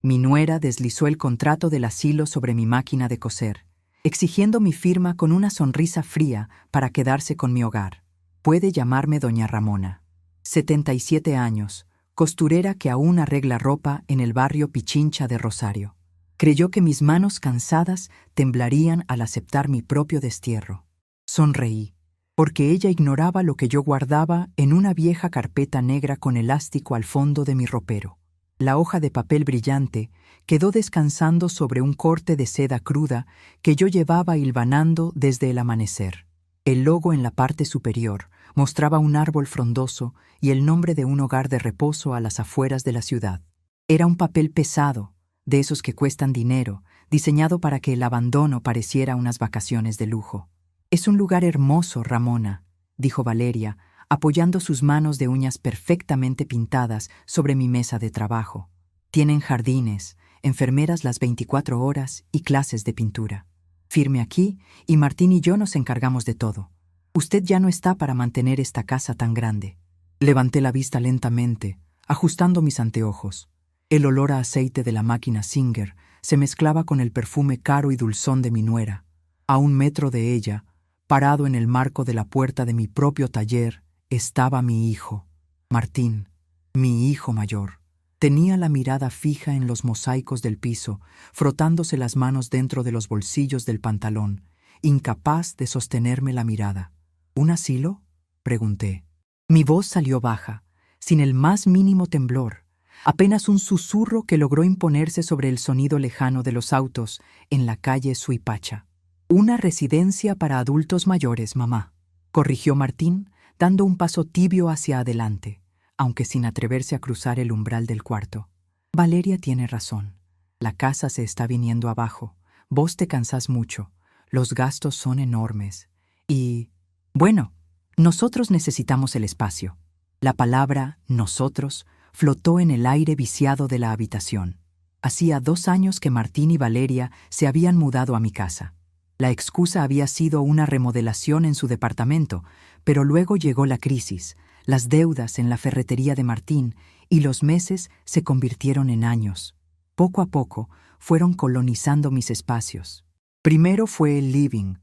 Mi nuera deslizó el contrato del asilo sobre mi máquina de coser, exigiendo mi firma con una sonrisa fría para quedarse con mi hogar. Puede llamarme doña Ramona. 77 años, costurera que aún arregla ropa en el barrio Pichincha de Rosario. Creyó que mis manos cansadas temblarían al aceptar mi propio destierro. Sonreí, porque ella ignoraba lo que yo guardaba en una vieja carpeta negra con elástico al fondo de mi ropero. La hoja de papel brillante quedó descansando sobre un corte de seda cruda que yo llevaba hilvanando desde el amanecer. El logo en la parte superior mostraba un árbol frondoso y el nombre de un hogar de reposo a las afueras de la ciudad. Era un papel pesado, de esos que cuestan dinero, diseñado para que el abandono pareciera unas vacaciones de lujo. «Es un lugar hermoso, Ramona», dijo Valeria, apoyando sus manos de uñas perfectamente pintadas sobre mi mesa de trabajo. «Tienen jardines, enfermeras las 24 horas y clases de pintura. Firme aquí y Martín y yo nos encargamos de todo. Usted ya no está para mantener esta casa tan grande». Levanté la vista lentamente, ajustando mis anteojos. El olor a aceite de la máquina Singer se mezclaba con el perfume caro y dulzón de mi nuera. A 1 metro de ella, parado en el marco de la puerta de mi propio taller, estaba mi hijo, Martín, mi hijo mayor. Tenía la mirada fija en los mosaicos del piso, frotándose las manos dentro de los bolsillos del pantalón, incapaz de sostenerme la mirada. «¿Un asilo?», pregunté. Mi voz salió baja, sin el más mínimo temblor, apenas un susurro que logró imponerse sobre el sonido lejano de los autos en la calle Suipacha. «Una residencia para adultos mayores, mamá», corrigió Martín, dando un paso tibio hacia adelante, aunque sin atreverse a cruzar el umbral del cuarto. «Valeria tiene razón. La casa se está viniendo abajo. Vos te cansás mucho. Los gastos son enormes. Y, bueno, nosotros necesitamos el espacio». La palabra «nosotros» flotó en el aire viciado de la habitación. Hacía 2 años que Martín y Valeria se habían mudado a mi casa. La excusa había sido una remodelación en su departamento, pero luego llegó la crisis, las deudas en la ferretería de Martín, y los meses se convirtieron en años. Poco a poco fueron colonizando mis espacios. Primero fue el living,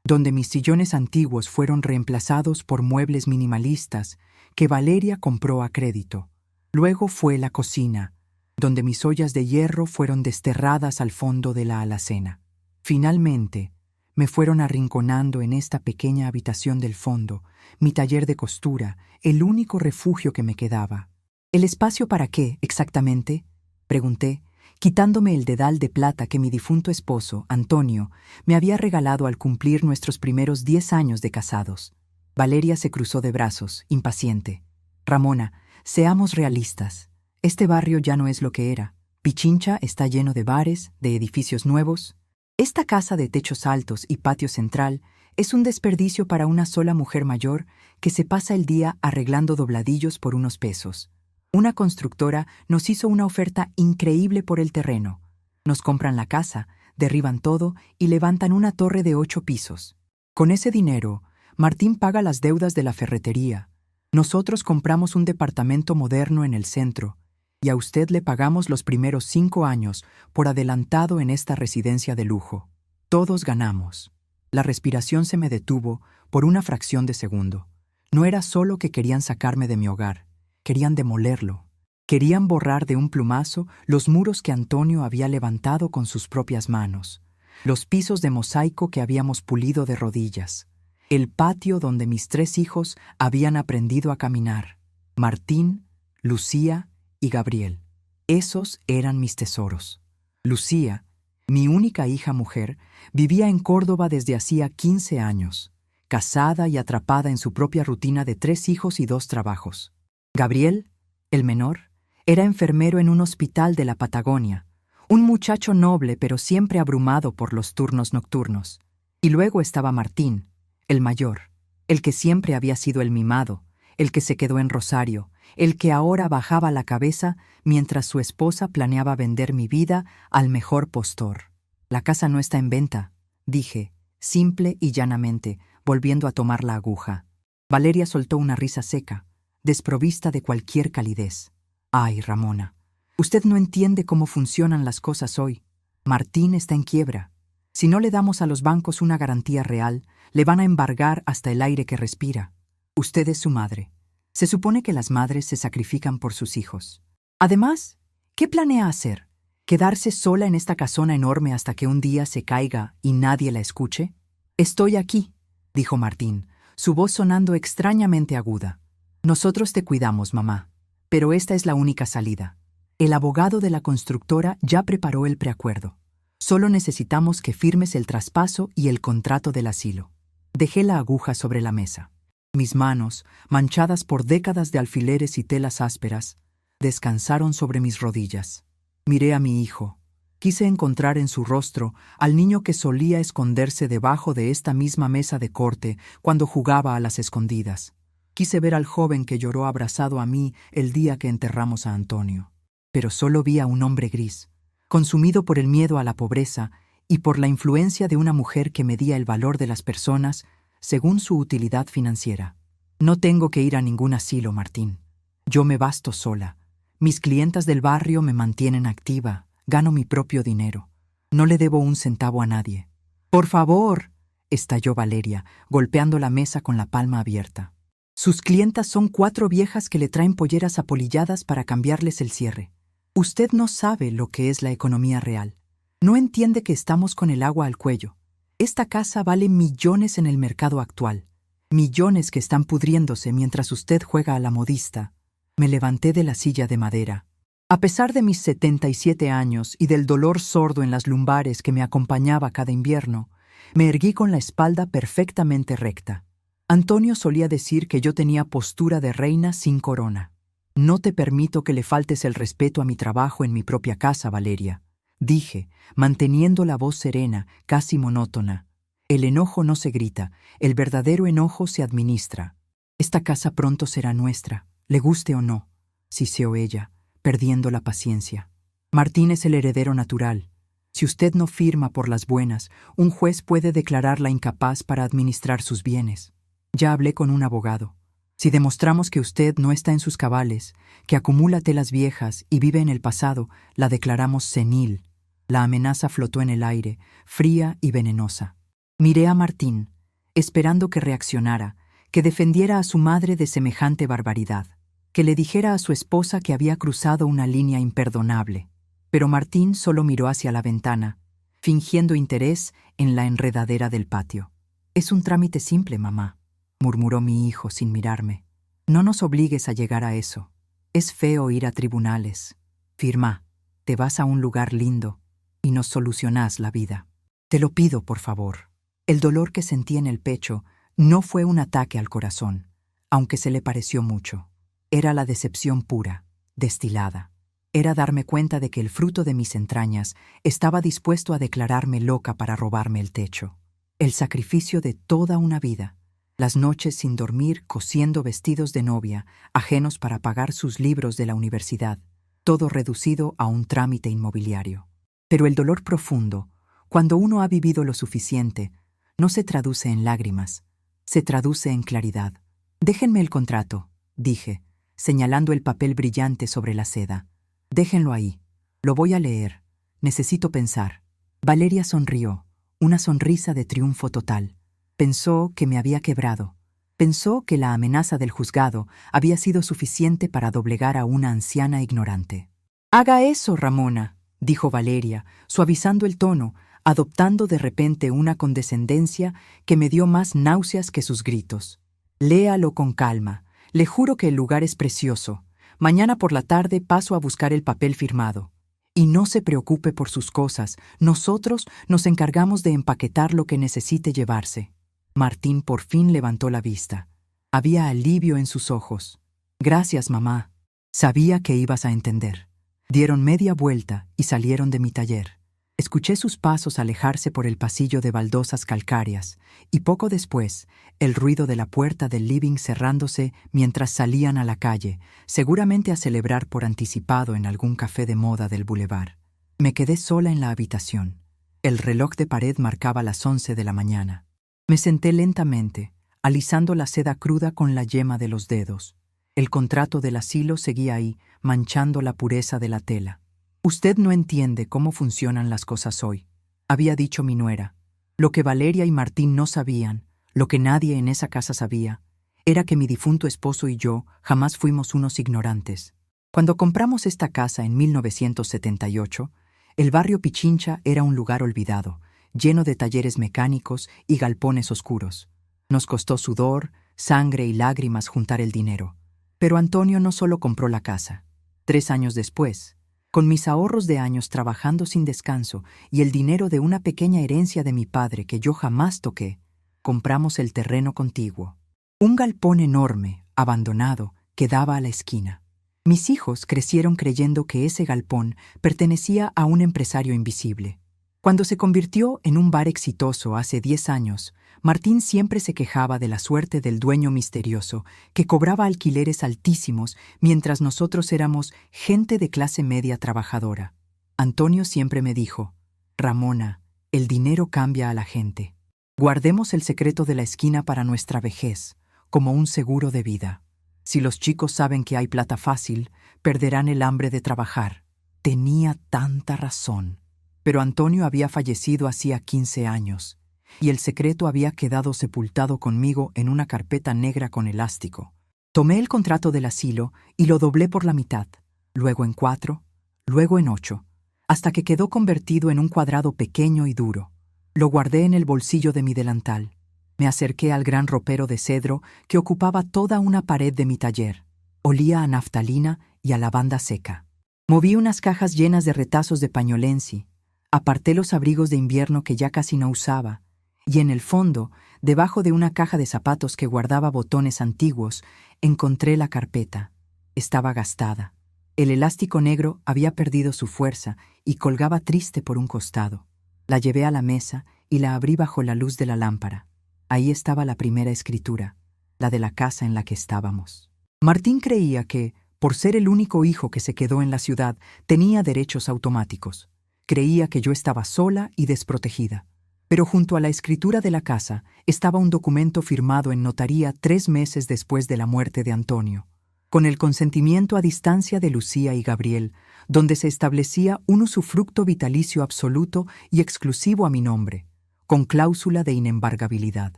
donde mis sillones antiguos fueron reemplazados por muebles minimalistas que Valeria compró a crédito. Luego fue la cocina, donde mis ollas de hierro fueron desterradas al fondo de la alacena. Finalmente, me fueron arrinconando en esta pequeña habitación del fondo, mi taller de costura, el único refugio que me quedaba. «¿El espacio para qué, exactamente?», pregunté, quitándome el dedal de plata que mi difunto esposo, Antonio, me había regalado al cumplir nuestros primeros 10 años de casados. Valeria se cruzó de brazos, impaciente. «Ramona, seamos realistas. Este barrio ya no es lo que era. Pichincha está lleno de bares, de edificios nuevos. Esta casa de techos altos y patio central es un desperdicio para una sola mujer mayor que se pasa el día arreglando dobladillos por unos pesos. Una constructora nos hizo una oferta increíble por el terreno. Nos compran la casa, derriban todo y levantan una torre de 8 pisos. Con ese dinero, Martín paga las deudas de la ferretería. Nosotros compramos un departamento moderno en el centro y a usted le pagamos los primeros 5 años por adelantado en esta residencia de lujo. Todos ganamos». La respiración se me detuvo por una fracción de segundo. No era solo que querían sacarme de mi hogar, querían demolerlo. Querían borrar de un plumazo los muros que Antonio había levantado con sus propias manos, los pisos de mosaico que habíamos pulido de rodillas, el patio donde mis 3 hijos habían aprendido a caminar, Martín, Lucía y Gabriel. Esos eran mis tesoros. Lucía, mi única hija mujer, vivía en Córdoba desde hacía 15 años, casada y atrapada en su propia rutina de 3 hijos y 2 trabajos. Gabriel, el menor, era enfermero en un hospital de la Patagonia, un muchacho noble pero siempre abrumado por los turnos nocturnos. Y luego estaba Martín, el mayor, el que siempre había sido el mimado, el que se quedó en Rosario, el que ahora bajaba la cabeza mientras su esposa planeaba vender mi vida al mejor postor. «La casa no está en venta», dije, simple y llanamente, volviendo a tomar la aguja. Valeria soltó una risa seca, desprovista de cualquier calidez. «Ay, Ramona, Usted no entiende cómo funcionan las cosas hoy. Martín está en quiebra. Si no le damos a los bancos una garantía real, le van a embargar hasta el aire que respira. Usted es su madre. Se supone que las madres se sacrifican por sus hijos. Además, ¿qué planea hacer? ¿Quedarse sola en esta casona enorme hasta que un día se caiga y nadie la escuche? Estoy aquí, dijo Martín, su voz sonando extrañamente aguda. Nosotros te cuidamos, mamá, pero esta es la única salida. El abogado de la constructora ya preparó el preacuerdo. Solo necesitamos que firmes el traspaso y el contrato del asilo. Dejé la aguja sobre la mesa. Mis manos, manchadas por décadas de alfileres y telas ásperas, descansaron sobre mis rodillas. Miré a mi hijo. Quise encontrar en su rostro al niño que solía esconderse debajo de esta misma mesa de corte cuando jugaba a las escondidas. Quise ver al joven que lloró abrazado a mí el día que enterramos a Antonio. Pero solo vi a un hombre gris, consumido por el miedo a la pobreza y por la influencia de una mujer que medía el valor de las personas según su utilidad financiera. No tengo que ir a ningún asilo, Martín. Yo me basto sola. Mis clientas del barrio me mantienen activa, gano mi propio dinero. No le debo un centavo a nadie. ¡Por favor!, estalló Valeria, golpeando la mesa con la palma abierta. Sus clientas son 4 viejas que le traen polleras apolilladas para cambiarles el cierre. Usted no sabe lo que es la economía real. No entiende que estamos con el agua al cuello. Esta casa vale millones en el mercado actual. Millones que están pudriéndose mientras usted juega a la modista. Me levanté de la silla de madera. A pesar de mis 77 años y del dolor sordo en las lumbares que me acompañaba cada invierno, me erguí con la espalda perfectamente recta. Antonio solía decir que yo tenía postura de reina sin corona. No te permito que le faltes el respeto a mi trabajo en mi propia casa, Valeria, dije, manteniendo la voz serena, casi monótona. El enojo no se grita, el verdadero enojo se administra. Esta casa pronto será nuestra, le guste o no, siseó ella, perdiendo la paciencia. Martín es el heredero natural. Si usted no firma por las buenas, un juez puede declararla incapaz para administrar sus bienes. Ya hablé con un abogado. Si demostramos que usted no está en sus cabales, que acumula telas viejas y vive en el pasado, la declaramos senil. La amenaza flotó en el aire, fría y venenosa. Miré a Martín, esperando que reaccionara, que defendiera a su madre de semejante barbaridad, que le dijera a su esposa que había cruzado una línea imperdonable. Pero Martín solo miró hacia la ventana, fingiendo interés en la enredadera del patio. Es un trámite simple, mamá, murmuró mi hijo sin mirarme. No nos obligues a llegar a eso. Es feo ir a tribunales. Firma, te vas a un lugar lindo y nos solucionás la vida. Te lo pido, por favor. El dolor que sentí en el pecho no fue un ataque al corazón, aunque se le pareció mucho. Era la decepción pura, destilada. Era darme cuenta de que el fruto de mis entrañas estaba dispuesto a declararme loca para robarme el techo. El sacrificio de toda una vida. Las noches sin dormir cosiendo vestidos de novia, ajenos para pagar sus libros de la universidad, todo reducido a un trámite inmobiliario. Pero el dolor profundo, cuando uno ha vivido lo suficiente, no se traduce en lágrimas, se traduce en claridad. Déjenme el contrato, dije, señalando el papel brillante sobre la seda. Déjenlo ahí. Lo voy a leer. Necesito pensar. Valeria sonrió, una sonrisa de triunfo total. Pensó que me había quebrado. Pensó que la amenaza del juzgado había sido suficiente para doblegar a una anciana ignorante. «Haga eso, Ramona», dijo Valeria, suavizando el tono, adoptando de repente una condescendencia que me dio más náuseas que sus gritos. «Léalo con calma. Le juro que el lugar es precioso. Mañana por la tarde paso a buscar el papel firmado. Y no se preocupe por sus cosas. Nosotros nos encargamos de empaquetar lo que necesite llevarse». Martín por fin levantó la vista. Había alivio en sus ojos. «Gracias, mamá. Sabía que ibas a entender». Dieron media vuelta y salieron de mi taller. Escuché sus pasos alejarse por el pasillo de baldosas calcáreas y poco después el ruido de la puerta del living cerrándose mientras salían a la calle, seguramente a celebrar por anticipado en algún café de moda del boulevard. Me quedé sola en la habitación. El reloj de pared marcaba las 11 de la mañana. Me senté lentamente, alisando la seda cruda con la yema de los dedos. El contrato del asilo seguía ahí, manchando la pureza de la tela. Usted no entiende cómo funcionan las cosas hoy, había dicho mi nuera. Lo que Valeria y Martín no sabían, lo que nadie en esa casa sabía, era que mi difunto esposo y yo jamás fuimos unos ignorantes. Cuando compramos esta casa en 1978, el barrio Pichincha era un lugar olvidado, lleno de talleres mecánicos y galpones oscuros. Nos costó sudor, sangre y lágrimas juntar el dinero. Pero Antonio no solo compró la casa. 3 años después, con mis ahorros de años trabajando sin descanso y el dinero de una pequeña herencia de mi padre que yo jamás toqué, compramos el terreno contiguo. Un galpón enorme, abandonado, que daba a la esquina. Mis hijos crecieron creyendo que ese galpón pertenecía a un empresario invisible. Cuando se convirtió en un bar exitoso hace 10 años, Martín siempre se quejaba de la suerte del dueño misterioso, que cobraba alquileres altísimos mientras nosotros éramos gente de clase media trabajadora. Antonio siempre me dijo: Ramona, el dinero cambia a la gente. Guardemos el secreto de la esquina para nuestra vejez, como un seguro de vida. Si los chicos saben que hay plata fácil, perderán el hambre de trabajar. Tenía tanta razón. Pero Antonio había fallecido hacía 15 años, y el secreto había quedado sepultado conmigo en una carpeta negra con elástico. Tomé el contrato del asilo y lo doblé por la mitad, luego en 4, luego en 8, hasta que quedó convertido en un cuadrado pequeño y duro. Lo guardé en el bolsillo de mi delantal. Me acerqué al gran ropero de cedro que ocupaba toda una pared de mi taller. Olía a naftalina y a lavanda seca. Moví unas cajas llenas de retazos de pañolensi. Aparté los abrigos de invierno que ya casi no usaba, y en el fondo, debajo de una caja de zapatos que guardaba botones antiguos, encontré la carpeta. Estaba gastada. El elástico negro había perdido su fuerza y colgaba triste por un costado. La llevé a la mesa y la abrí bajo la luz de la lámpara. Ahí estaba la primera escritura, la de la casa en la que estábamos. Martín creía que, por ser el único hijo que se quedó en la ciudad, tenía derechos automáticos. Creía que yo estaba sola y desprotegida. Pero junto a la escritura de la casa estaba un documento firmado en notaría 3 meses después de la muerte de Antonio, con el consentimiento a distancia de Lucía y Gabriel, donde se establecía un usufructo vitalicio absoluto y exclusivo a mi nombre, con cláusula de inembargabilidad.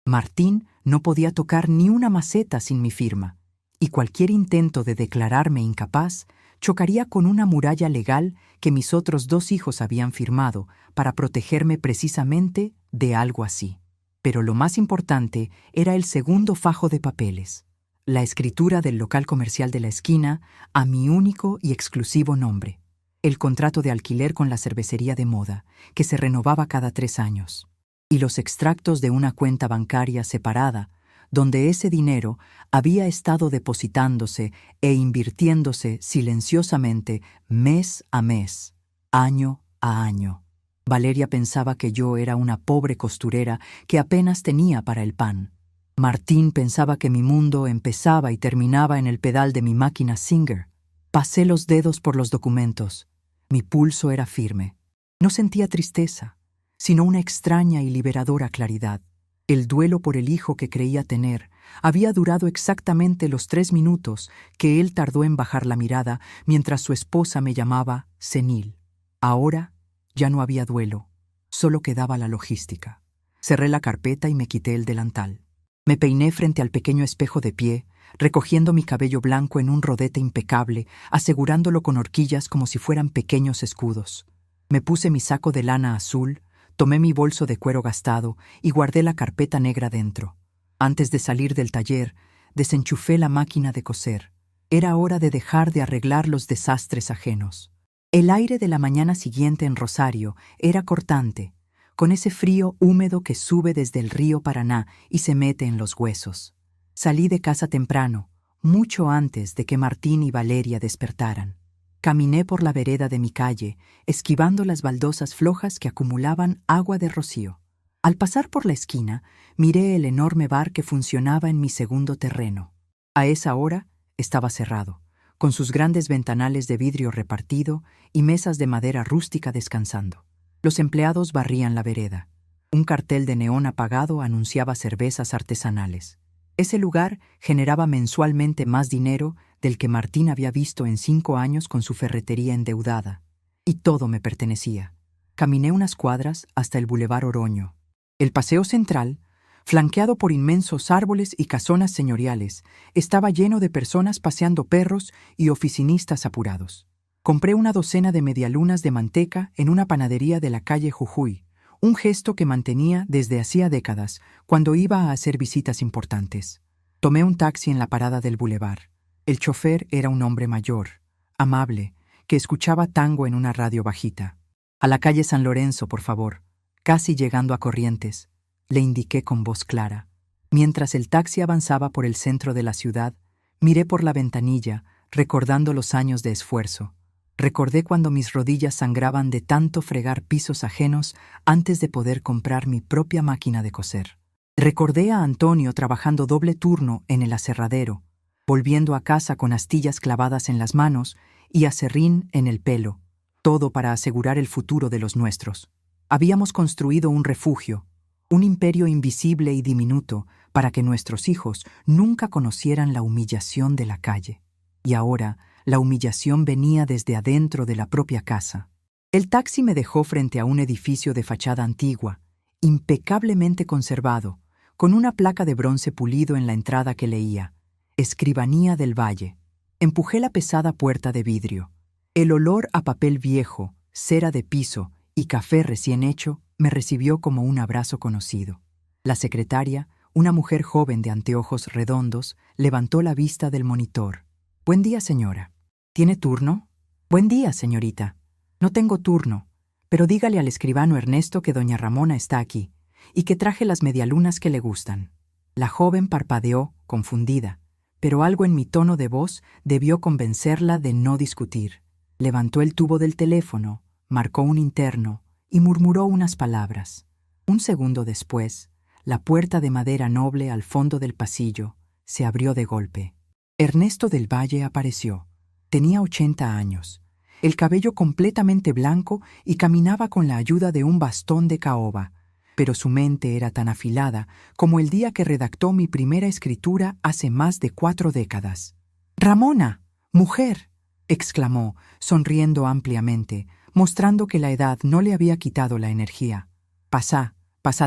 Martín no podía tocar ni una maceta sin mi firma, y cualquier intento de declararme incapaz chocaría con una muralla legal que mis otros 2 hijos habían firmado para protegerme precisamente de algo así. Pero lo más importante era el segundo fajo de papeles, la escritura del local comercial de la esquina a mi único y exclusivo nombre, el contrato de alquiler con la cervecería de moda, que se renovaba cada 3 años, y los extractos de una cuenta bancaria separada, donde ese dinero había estado depositándose e invirtiéndose silenciosamente mes a mes, año a año. Valeria pensaba que yo era una pobre costurera que apenas tenía para el pan. Martín pensaba que mi mundo empezaba y terminaba en el pedal de mi máquina Singer. Pasé los dedos por los documentos. Mi pulso era firme. No sentía tristeza, sino una extraña y liberadora claridad. El duelo por el hijo que creía tener había durado exactamente los 3 minutos que él tardó en bajar la mirada mientras su esposa me llamaba senil. Ahora ya no había duelo, solo quedaba la logística. Cerré la carpeta y me quité el delantal. Me peiné frente al pequeño espejo de pie, recogiendo mi cabello blanco en un rodete impecable, asegurándolo con horquillas como si fueran pequeños escudos. Me puse mi saco de lana azul, tomé mi bolso de cuero gastado y guardé la carpeta negra dentro. Antes de salir del taller, desenchufé la máquina de coser. Era hora de dejar de arreglar los desastres ajenos. El aire de la mañana siguiente en Rosario era cortante, con ese frío húmedo que sube desde el río Paraná y se mete en los huesos. Salí de casa temprano, mucho antes de que Martín y Valeria despertaran. Caminé por la vereda de mi calle, esquivando las baldosas flojas que acumulaban agua de rocío. Al pasar por la esquina, miré el enorme bar que funcionaba en mi segundo terreno. A esa hora estaba cerrado, con sus grandes ventanales de vidrio repartido y mesas de madera rústica descansando. Los empleados barrían la vereda. Un cartel de neón apagado anunciaba cervezas artesanales. Ese lugar generaba mensualmente más dinero del que Martín había visto en 5 años con su ferretería endeudada. Y todo me pertenecía. Caminé unas cuadras hasta el Boulevard Oroño. El paseo central, flanqueado por inmensos árboles y casonas señoriales, estaba lleno de personas paseando perros y oficinistas apurados. Compré una docena de medialunas de manteca en una panadería de la calle Jujuy, un gesto que mantenía desde hacía décadas cuando iba a hacer visitas importantes. Tomé un taxi en la parada del bulevar. El chofer era un hombre mayor, amable, que escuchaba tango en una radio bajita. «A la calle San Lorenzo, por favor». Casi llegando a Corrientes, le indiqué con voz clara. Mientras el taxi avanzaba por el centro de la ciudad, miré por la ventanilla, recordando los años de esfuerzo. Recordé cuando mis rodillas sangraban de tanto fregar pisos ajenos antes de poder comprar mi propia máquina de coser. Recordé a Antonio trabajando doble turno en el aserradero, volviendo a casa con astillas clavadas en las manos y aserrín en el pelo, todo para asegurar el futuro de los nuestros. Habíamos construido un refugio, un imperio invisible y diminuto para que nuestros hijos nunca conocieran la humillación de la calle. Y ahora, la humillación venía desde adentro de la propia casa. El taxi me dejó frente a un edificio de fachada antigua, impecablemente conservado, con una placa de bronce pulido en la entrada que leía: Escribanía del Valle. Empujé la pesada puerta de vidrio. El olor a papel viejo, cera de piso y café recién hecho me recibió como un abrazo conocido. La secretaria, una mujer joven de anteojos redondos, levantó la vista del monitor. «Buen día, señora. ¿Tiene turno?» «Buen día, señorita. No tengo turno, pero dígale al escribano Ernesto que doña Ramona está aquí y que traje las medialunas que le gustan». La joven parpadeó, confundida, pero algo en mi tono de voz debió convencerla de no discutir. Levantó el tubo del teléfono, marcó un interno y murmuró unas palabras. Un segundo después, la puerta de madera noble al fondo del pasillo se abrió de golpe. Ernesto del Valle apareció. Tenía 80 años, el cabello completamente blanco y caminaba con la ayuda de un bastón de caoba, pero su mente era tan afilada como el día que redactó mi primera escritura hace más de 4 décadas. «¡Ramona! ¡Mujer!», exclamó, sonriendo ampliamente, mostrando que la edad no le había quitado la energía. «Pasá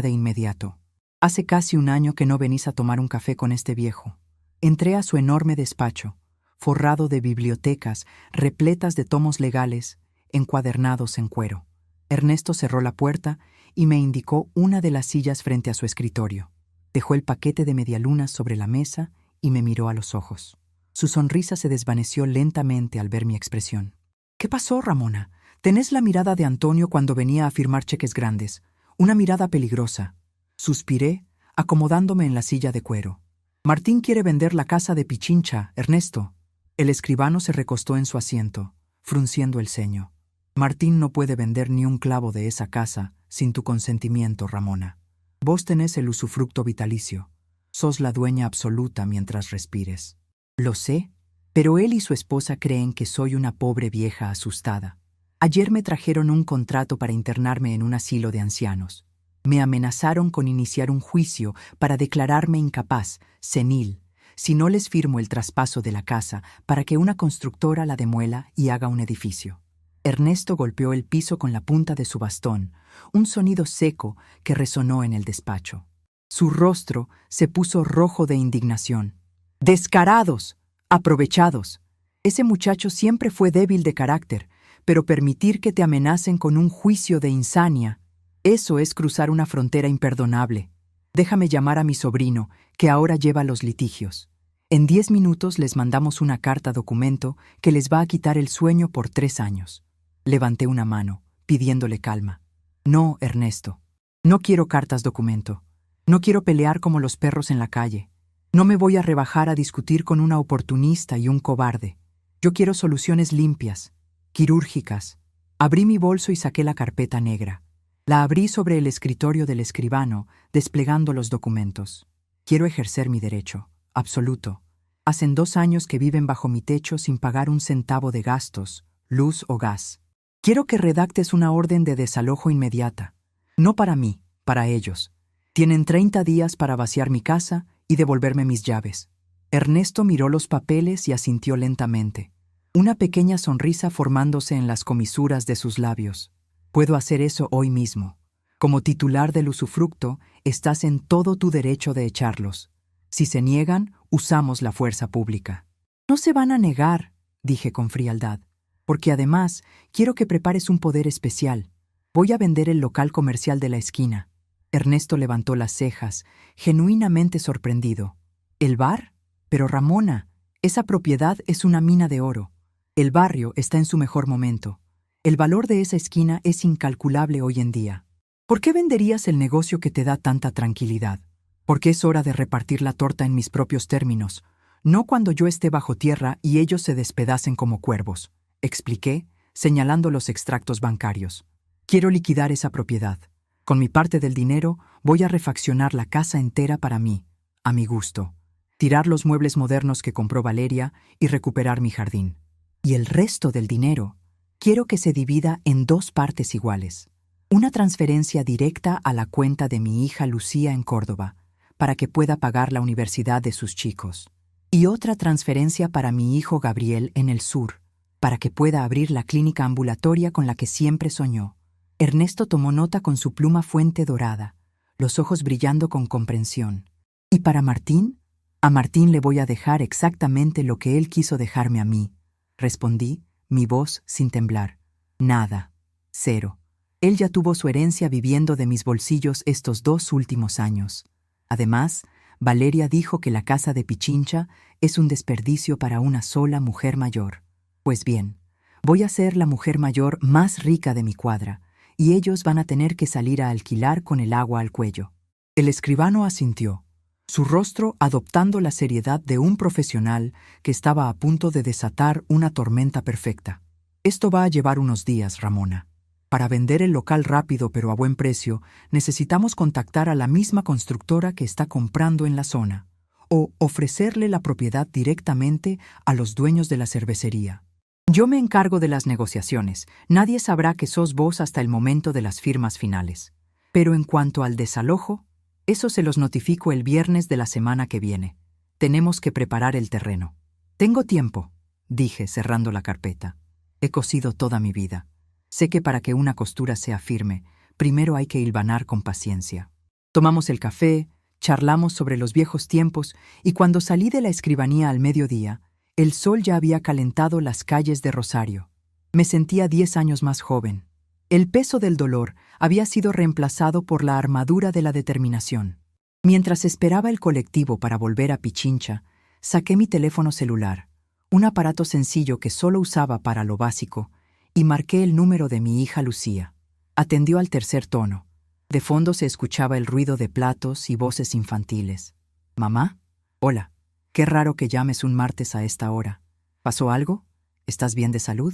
de inmediato. Hace casi un año que no venís a tomar un café con este viejo». Entré a su enorme despacho, forrado de bibliotecas repletas de tomos legales, encuadernados en cuero. Ernesto cerró la puerta y me indicó una de las sillas frente a su escritorio. Dejó el paquete de medialunas sobre la mesa y me miró a los ojos. Su sonrisa se desvaneció lentamente al ver mi expresión. «¿Qué pasó, Ramona? Tenés la mirada de Antonio cuando venía a firmar cheques grandes. Una mirada peligrosa». Suspiré, acomodándome en la silla de cuero. «Martín quiere vender la casa de Pichincha, Ernesto». El escribano se recostó en su asiento, frunciendo el ceño. «Martín no puede vender ni un clavo de esa casa sin tu consentimiento, Ramona. Vos tenés el usufructo vitalicio. Sos la dueña absoluta mientras respires». «Lo sé, pero él y su esposa creen que soy una pobre vieja asustada. Ayer me trajeron un contrato para internarme en un asilo de ancianos. Me amenazaron con iniciar un juicio para declararme incapaz, senil, si no les firmo el traspaso de la casa para que una constructora la demuela y haga un edificio». Ernesto golpeó el piso con la punta de su bastón, un sonido seco que resonó en el despacho. Su rostro se puso rojo de indignación. «¡Descarados! ¡Aprovechados! Ese muchacho siempre fue débil de carácter, pero permitir que te amenacen con un juicio de insania, eso es cruzar una frontera imperdonable. Déjame llamar a mi sobrino, que ahora lleva los litigios. En 10 minutos les mandamos una carta documento que les va a quitar el sueño por 3 años». Levanté una mano, pidiéndole calma. «No, Ernesto. No quiero cartas documento. No quiero pelear como los perros en la calle. No me voy a rebajar a discutir con una oportunista y un cobarde. Yo quiero soluciones limpias, quirúrgicas». Abrí mi bolso y saqué la carpeta negra. La abrí sobre el escritorio del escribano, desplegando los documentos. «Quiero ejercer mi derecho, absoluto. Hacen 2 años que viven bajo mi techo sin pagar un centavo de gastos, luz o gas. Quiero que redactes una orden de desalojo inmediata. No para mí, para ellos. Tienen 30 días para vaciar mi casa y devolverme mis llaves. Ernesto miró los papeles y asintió lentamente, una pequeña sonrisa formándose en las comisuras de sus labios. Puedo hacer eso hoy mismo. Como titular del usufructo, estás en todo tu derecho de echarlos. Si se niegan, usamos la fuerza pública. No se van a negar, dije con frialdad, porque además quiero que prepares un poder especial. Voy a vender el local comercial de la esquina. Ernesto levantó las cejas, genuinamente sorprendido. ¿El bar? Pero Ramona, esa propiedad es una mina de oro. El barrio está en su mejor momento. El valor de esa esquina es incalculable hoy en día. ¿Por qué venderías el negocio que te da tanta tranquilidad? Porque es hora de repartir la torta en mis propios términos, no cuando yo esté bajo tierra y ellos se despedacen como cuervos, expliqué, señalando los extractos bancarios. Quiero liquidar esa propiedad. Con mi parte del dinero voy a refaccionar la casa entera para mí, a mi gusto, tirar los muebles modernos que compró Valeria y recuperar mi jardín. Y el resto del dinero quiero que se divida en 2 partes iguales. Una transferencia directa a la cuenta de mi hija Lucía en Córdoba, para que pueda pagar la universidad de sus chicos. Y otra transferencia para mi hijo Gabriel en el sur, para que pueda abrir la clínica ambulatoria con la que siempre soñó. Ernesto tomó nota con su pluma fuente dorada, los ojos brillando con comprensión. ¿Y para Martín? A Martín le voy a dejar exactamente lo que él quiso dejarme a mí, respondí, mi voz sin temblar. Nada. 0. Él ya tuvo su herencia viviendo de mis bolsillos estos 2 últimos años. Además, Valeria dijo que la casa de Pichincha es un desperdicio para una sola mujer mayor. Pues bien, voy a ser la mujer mayor más rica de mi cuadra, y ellos van a tener que salir a alquilar con el agua al cuello. El escribano asintió, su rostro adoptando la seriedad de un profesional que estaba a punto de desatar una tormenta perfecta. Esto va a llevar unos días, Ramona. Para vender el local rápido pero a buen precio, necesitamos contactar a la misma constructora que está comprando en la zona, o ofrecerle la propiedad directamente a los dueños de la cervecería. Yo me encargo de las negociaciones. Nadie sabrá que sos vos hasta el momento de las firmas finales. Pero en cuanto al desalojo, eso se los notifico el viernes de la semana que viene. Tenemos que preparar el terreno. Tengo tiempo, dije cerrando la carpeta. He cosido toda mi vida. Sé que para que una costura sea firme, primero hay que hilvanar con paciencia. Tomamos el café, charlamos sobre los viejos tiempos y cuando salí de la escribanía al mediodía, el sol ya había calentado las calles de Rosario. Me sentía 10 años más joven. El peso del dolor había sido reemplazado por la armadura de la determinación. Mientras esperaba el colectivo para volver a Pichincha, saqué mi teléfono celular, un aparato sencillo que solo usaba para lo básico, y marqué el número de mi hija Lucía. Atendió al tercer tono. De fondo se escuchaba el ruido de platos y voces infantiles. «¿Mamá? Hola. Qué raro que llames un martes a esta hora. ¿Pasó algo? ¿Estás bien de salud?»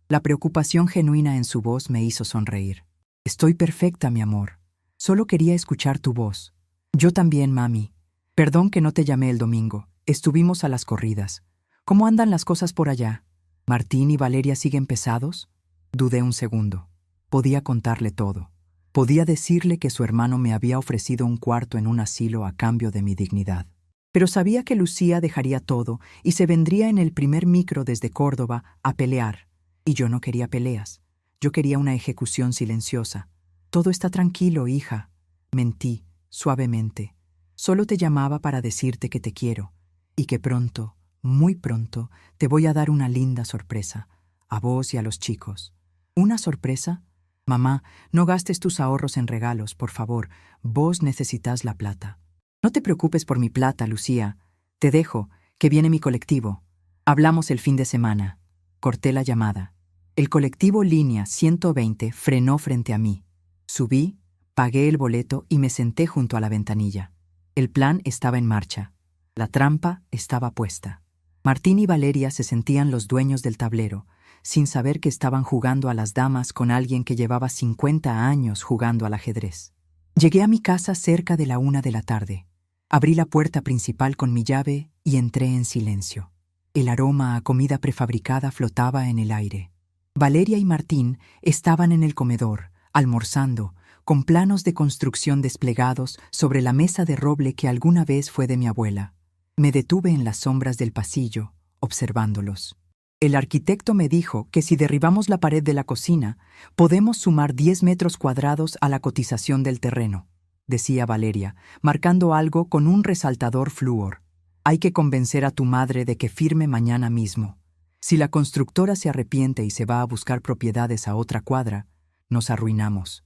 La preocupación genuina en su voz me hizo sonreír. «Estoy perfecta, mi amor. Solo quería escuchar tu voz». «Yo también, mami. Perdón que no te llamé el domingo. Estuvimos a las corridas. ¿Cómo andan las cosas por allá? ¿Martín y Valeria siguen pesados?» Dudé un segundo. Podía contarle todo. Podía decirle que su hermano me había ofrecido un cuarto en un asilo a cambio de mi dignidad. Pero sabía que Lucía dejaría todo y se vendría en el primer micro desde Córdoba a pelear. Y yo no quería peleas. Yo quería una ejecución silenciosa. «Todo está tranquilo, hija». Mentí, suavemente. Solo te llamaba para decirte que te quiero y que pronto, muy pronto, te voy a dar una linda sorpresa, a vos y a los chicos. ¿Una sorpresa? Mamá, no gastes tus ahorros en regalos, por favor. Vos necesitas la plata. No te preocupes por mi plata, Lucía. Te dejo, que viene mi colectivo. Hablamos el fin de semana. Corté la llamada. El colectivo Línea 120 frenó frente a mí. Subí, pagué el boleto y me senté junto a la ventanilla. El plan estaba en marcha. La trampa estaba puesta. Martín y Valeria se sentían los dueños del tablero, sin saber que estaban jugando a las damas con alguien que llevaba 50 años jugando al ajedrez. Llegué a mi casa cerca de la 1 de la tarde. Abrí la puerta principal con mi llave y entré en silencio. El aroma a comida prefabricada flotaba en el aire. Valeria y Martín estaban en el comedor, almorzando, con planos de construcción desplegados sobre la mesa de roble que alguna vez fue de mi abuela. Me detuve en las sombras del pasillo, observándolos. El arquitecto me dijo que si derribamos la pared de la cocina, podemos sumar 10 metros cuadrados a la cotización del terreno, decía Valeria, marcando algo con un resaltador flúor. Hay que convencer a tu madre de que firme mañana mismo. Si la constructora se arrepiente y se va a buscar propiedades a otra cuadra, nos arruinamos.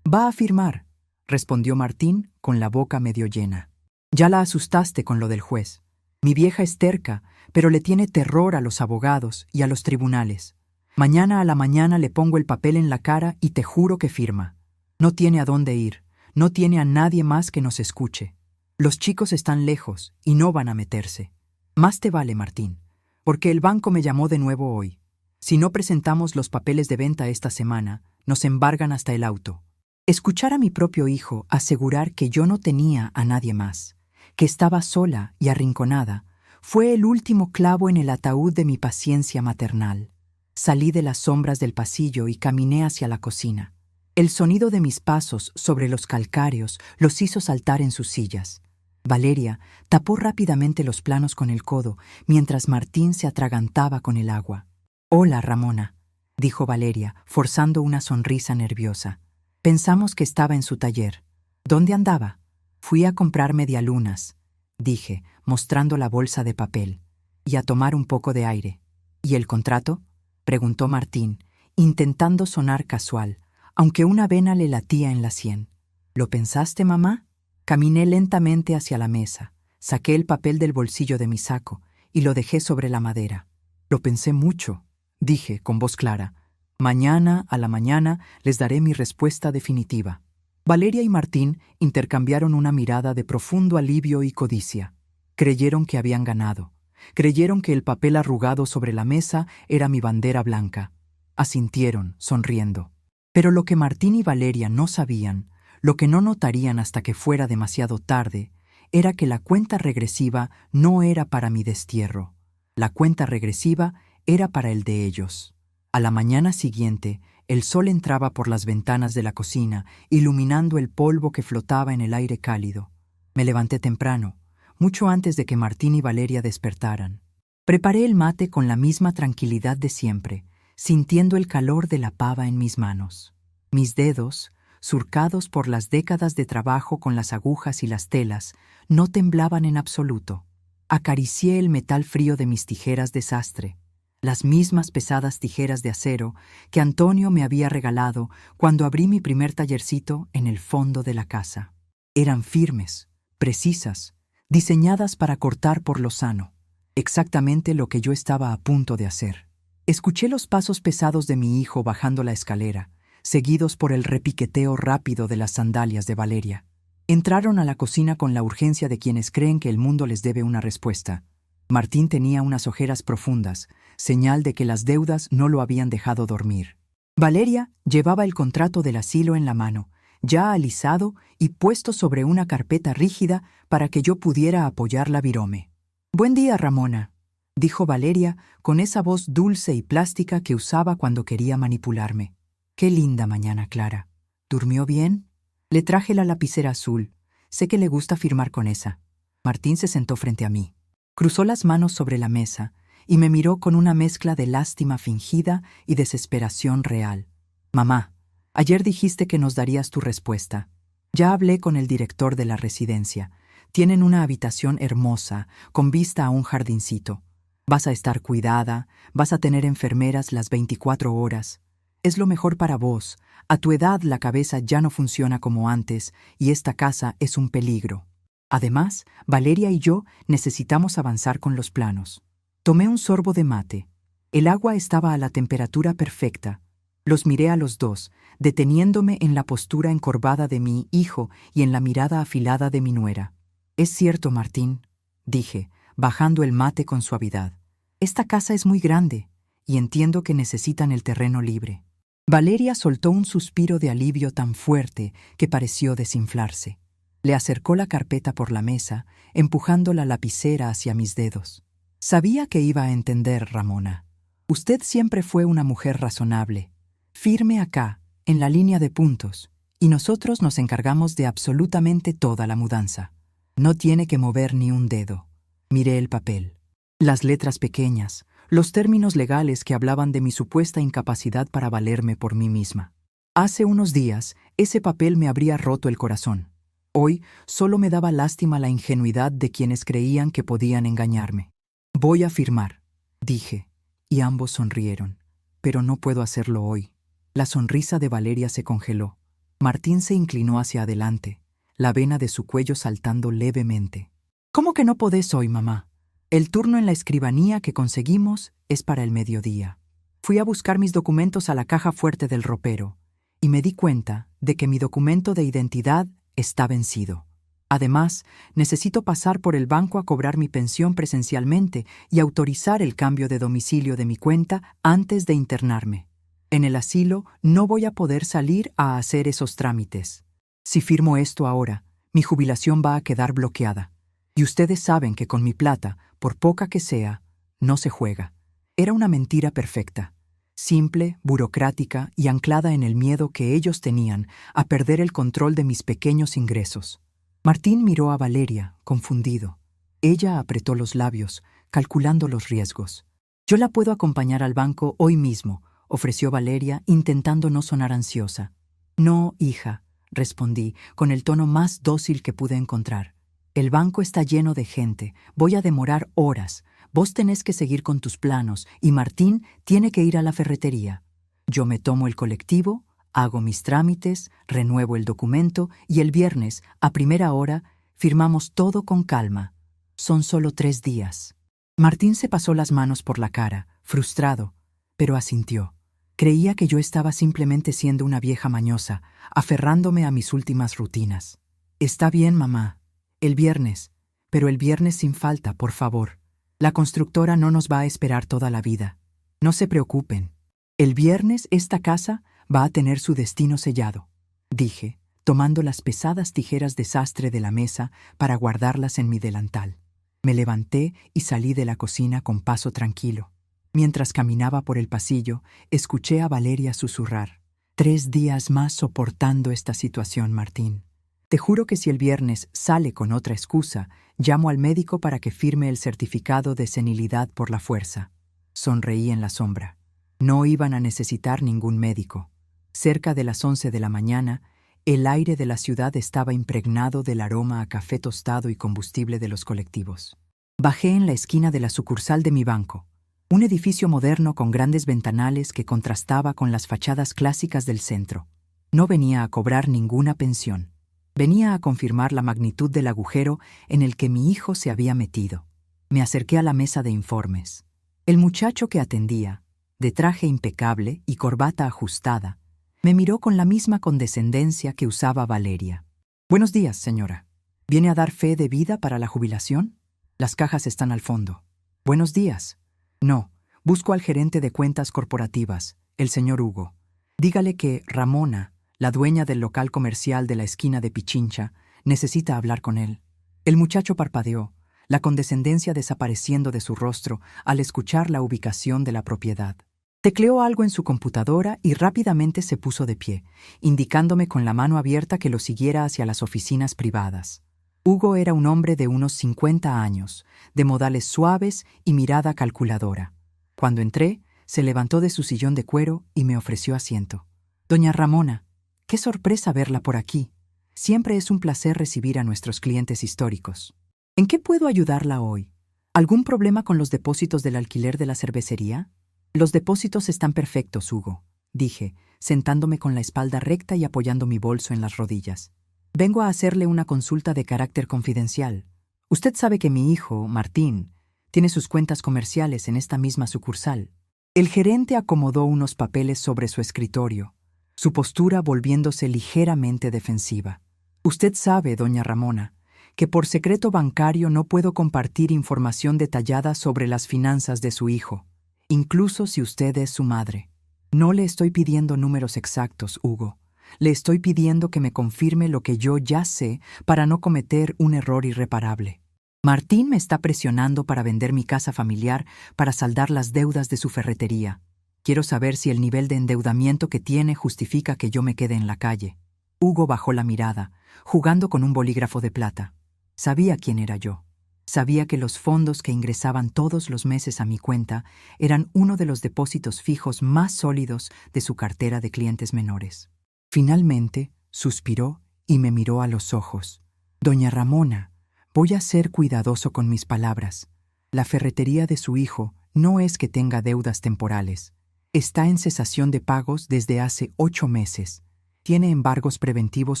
Va a firmar, respondió Martín con la boca medio llena. Ya la asustaste con lo del juez. Mi vieja es terca, pero le tiene terror a los abogados y a los tribunales. Mañana a la mañana le pongo el papel en la cara y te juro que firma. No tiene a dónde ir, no tiene a nadie más que nos escuche. Los chicos están lejos y no van a meterse. Más te vale, Martín, porque el banco me llamó de nuevo hoy. Si no presentamos los papeles de venta esta semana, nos embargan hasta el auto. Escuchar a mi propio hijo asegurar que yo no tenía a nadie más, que estaba sola y arrinconada, fue el último clavo en el ataúd de mi paciencia maternal. Salí de las sombras del pasillo y caminé hacia la cocina. El sonido de mis pasos sobre los calcáreos los hizo saltar en sus sillas. Valeria tapó rápidamente los planos con el codo, mientras Martín se atragantaba con el agua. «Hola, Ramona», dijo Valeria, forzando una sonrisa nerviosa. Pensamos que estaba en su taller. ¿Dónde andaba? Fui a comprar medialunas, dije, mostrando la bolsa de papel, y a tomar un poco de aire. ¿Y el contrato?, preguntó Martín, intentando sonar casual, aunque una vena le latía en la sien. ¿Lo pensaste, mamá? Caminé lentamente hacia la mesa, saqué el papel del bolsillo de mi saco y lo dejé sobre la madera. Lo pensé mucho, dije con voz clara. Mañana a la mañana les daré mi respuesta definitiva. Valeria y Martín intercambiaron una mirada de profundo alivio y codicia. Creyeron que habían ganado. Creyeron que el papel arrugado sobre la mesa era mi bandera blanca. Asintieron, sonriendo. Pero lo que Martín y Valeria no sabían, lo que no notarían hasta que fuera demasiado tarde, era que la cuenta regresiva no era para mi destierro. La cuenta regresiva era para el de ellos. A la mañana siguiente, el sol entraba por las ventanas de la cocina, iluminando el polvo que flotaba en el aire cálido. Me levanté temprano, mucho antes de que Martín y Valeria despertaran. Preparé el mate con la misma tranquilidad de siempre, sintiendo el calor de la pava en mis manos. Mis dedos, surcados por las décadas de trabajo con las agujas y las telas, no temblaban en absoluto. Acaricié el metal frío de mis tijeras de sastre, las mismas pesadas tijeras de acero que Antonio me había regalado cuando abrí mi primer tallercito en el fondo de la casa. Eran firmes, precisas, diseñadas para cortar por lo sano, exactamente lo que yo estaba a punto de hacer. Escuché los pasos pesados de mi hijo bajando la escalera, seguidos por el repiqueteo rápido de las sandalias de Valeria. Entraron a la cocina con la urgencia de quienes creen que el mundo les debe una respuesta. Martín tenía unas ojeras profundas, señal de que las deudas no lo habían dejado dormir. Valeria llevaba el contrato del asilo en la mano, ya alisado y puesto sobre una carpeta rígida para que yo pudiera apoyar la virome. «Buen día, Ramona», dijo Valeria con esa voz dulce y plástica que usaba cuando quería manipularme. «Qué linda mañana, Clara. ¿Durmió bien?» Le traje la lapicera azul. Sé que le gusta firmar con esa. Martín se sentó frente a mí. Cruzó las manos sobre la mesa y me miró con una mezcla de lástima fingida y desesperación real. «Mamá, ayer dijiste que nos darías tu respuesta. Ya hablé con el director de la residencia. Tienen una habitación hermosa, con vista a un jardincito. Vas a estar cuidada, vas a tener enfermeras las 24 horas. Es lo mejor para vos. A tu edad la cabeza ya no funciona como antes y esta casa es un peligro. Además, Valeria y yo necesitamos avanzar con los planos». Tomé un sorbo de mate. El agua estaba a la temperatura perfecta. Los miré a los dos, deteniéndome en la postura encorvada de mi hijo y en la mirada afilada de mi nuera. «Es cierto, Martín», dije, bajando el mate con suavidad. «Esta casa es muy grande y entiendo que necesitan el terreno libre». Valeria soltó un suspiro de alivio tan fuerte que pareció desinflarse. Le acercó la carpeta por la mesa, empujando la lapicera hacia mis dedos. «Sabía que iba a entender, Ramona. Usted siempre fue una mujer razonable. Firme acá, en la línea de puntos, y nosotros nos encargamos de absolutamente toda la mudanza. No tiene que mover ni un dedo. Miré el papel. Las letras pequeñas, los términos legales que hablaban de mi supuesta incapacidad para valerme por mí misma. Hace unos días, ese papel me habría roto el corazón. Hoy solo me daba lástima la ingenuidad de quienes creían que podían engañarme. Voy a firmar, dije, y ambos sonrieron. Pero no puedo hacerlo hoy. La sonrisa de Valeria se congeló. Martín se inclinó hacia adelante, la vena de su cuello saltando levemente. ¿Cómo que no podés hoy, mamá? El turno en la escribanía que conseguimos es para el mediodía. Fui a buscar mis documentos a la caja fuerte del ropero y me di cuenta de que mi documento de identidad está vencido. Además, necesito pasar por el banco a cobrar mi pensión presencialmente y autorizar el cambio de domicilio de mi cuenta antes de internarme. En el asilo no voy a poder salir a hacer esos trámites. Si firmo esto ahora, mi jubilación va a quedar bloqueada. Y ustedes saben que con mi plata, por poca que sea, no se juega. Era una mentira perfecta, simple, burocrática y anclada en el miedo que ellos tenían a perder el control de mis pequeños ingresos. Martín miró a Valeria, confundido. Ella apretó los labios, calculando los riesgos. «Yo la puedo acompañar al banco hoy mismo», ofreció Valeria, intentando no sonar ansiosa. «No, hija», respondí, con el tono más dócil que pude encontrar. «El banco está lleno de gente, voy a demorar horas. Vos tenés que seguir con tus planos y Martín tiene que ir a la ferretería. Yo me tomo el colectivo, hago mis trámites, renuevo el documento y el viernes, a primera hora, firmamos todo con calma. Son solo 3 días». Martín se pasó las manos por la cara, frustrado, pero asintió. Creía que yo estaba simplemente siendo una vieja mañosa, aferrándome a mis últimas rutinas. «Está bien, mamá. El viernes, pero el viernes sin falta, por favor. La constructora no nos va a esperar toda la vida. No se preocupen. El viernes esta casa va a tener su destino sellado», dije, tomando las pesadas tijeras de sastre de la mesa para guardarlas en mi delantal. Me levanté y salí de la cocina con paso tranquilo. Mientras caminaba por el pasillo, escuché a Valeria susurrar. «3 días más soportando esta situación, Martín. Te juro que si el viernes sale con otra excusa, llamo al médico para que firme el certificado de senilidad por la fuerza». Sonreí en la sombra. No iban a necesitar ningún médico. Cerca de las 11 de la mañana, el aire de la ciudad estaba impregnado del aroma a café tostado y combustible de los colectivos. Bajé en la esquina de la sucursal de mi banco, un edificio moderno con grandes ventanales que contrastaba con las fachadas clásicas del centro. No venía a cobrar ninguna pensión. Venía a confirmar la magnitud del agujero en el que mi hijo se había metido. Me acerqué a la mesa de informes. El muchacho que atendía, de traje impecable y corbata ajustada, me miró con la misma condescendencia que usaba Valeria. «Buenos días, señora. ¿Viene a dar fe de vida para la jubilación? Las cajas están al fondo». «Buenos días». «No, busco al gerente de cuentas corporativas, el señor Hugo. Dígale que Ramona, la dueña del local comercial de la esquina de Pichincha, necesita hablar con él». El muchacho parpadeó, la condescendencia desapareciendo de su rostro al escuchar la ubicación de la propiedad. Tecleó algo en su computadora y rápidamente se puso de pie, indicándome con la mano abierta que lo siguiera hacia las oficinas privadas. Hugo era un hombre de unos 50 años, de modales suaves y mirada calculadora. Cuando entré, se levantó de su sillón de cuero y me ofreció asiento. «Doña Ramona, qué sorpresa verla por aquí. Siempre es un placer recibir a nuestros clientes históricos. ¿En qué puedo ayudarla hoy? ¿Algún problema con los depósitos del alquiler de la cervecería?» «Los depósitos están perfectos, Hugo», dije, sentándome con la espalda recta y apoyando mi bolso en las rodillas. «Vengo a hacerle una consulta de carácter confidencial. Usted sabe que mi hijo, Martín, tiene sus cuentas comerciales en esta misma sucursal». El gerente acomodó unos papeles sobre su escritorio, su postura volviéndose ligeramente defensiva. «Usted sabe, doña Ramona, que por secreto bancario no puedo compartir información detallada sobre las finanzas de su hijo, incluso si usted es su madre. No le estoy pidiendo números exactos, Hugo. Le estoy pidiendo que me confirme lo que yo ya sé para no cometer un error irreparable. Martín me está presionando para vender mi casa familiar para saldar las deudas de su ferretería. Quiero saber si el nivel de endeudamiento que tiene justifica que yo me quede en la calle». Hugo bajó la mirada, jugando con un bolígrafo de plata. Sabía quién era yo. Sabía que los fondos que ingresaban todos los meses a mi cuenta eran uno de los depósitos fijos más sólidos de su cartera de clientes menores. Finalmente, suspiró y me miró a los ojos. Doña Ramona, voy a ser cuidadoso con mis palabras. La ferretería de su hijo no es que tenga deudas temporales. Está en cesación de pagos desde hace 8 meses. Tiene embargos preventivos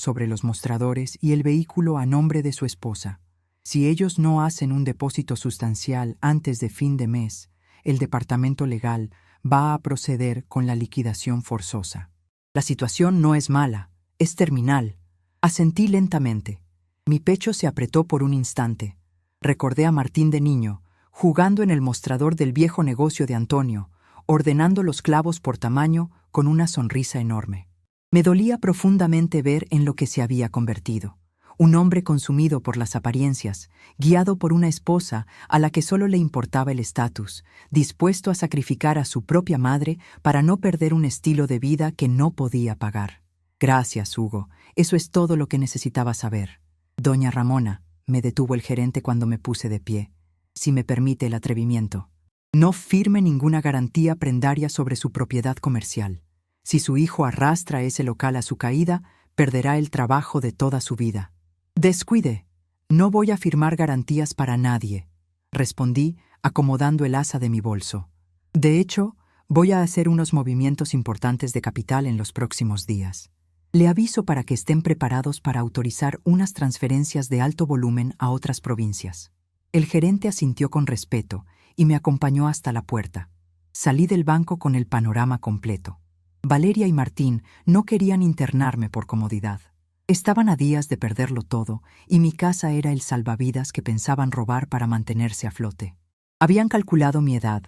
sobre los mostradores y el vehículo a nombre de su esposa. Si ellos no hacen un depósito sustancial antes de fin de mes, el departamento legal va a proceder con la liquidación forzosa. La situación no es mala, es terminal. Asentí lentamente. Mi pecho se apretó por un instante. Recordé a Martín de niño, jugando en el mostrador del viejo negocio de Antonio, ordenando los clavos por tamaño con una sonrisa enorme. Me dolía profundamente ver en lo que se había convertido. Un hombre consumido por las apariencias, guiado por una esposa a la que solo le importaba el estatus, dispuesto a sacrificar a su propia madre para no perder un estilo de vida que no podía pagar. Gracias, Hugo. Eso es todo lo que necesitaba saber. Doña Ramona, me detuvo el gerente cuando me puse de pie. Si me permite el atrevimiento. No firme ninguna garantía prendaria sobre su propiedad comercial. Si su hijo arrastra ese local a su caída, perderá el trabajo de toda su vida. Descuide. No voy a firmar garantías para nadie, respondí, acomodando el asa de mi bolso. De hecho, voy a hacer unos movimientos importantes de capital en los próximos días. Le aviso para que estén preparados para autorizar unas transferencias de alto volumen a otras provincias. El gerente asintió con respeto y me acompañó hasta la puerta. Salí del banco con el panorama completo. Valeria y Martín no querían internarme por comodidad. Estaban a días de perderlo todo y mi casa era el salvavidas que pensaban robar para mantenerse a flote. Habían calculado mi edad,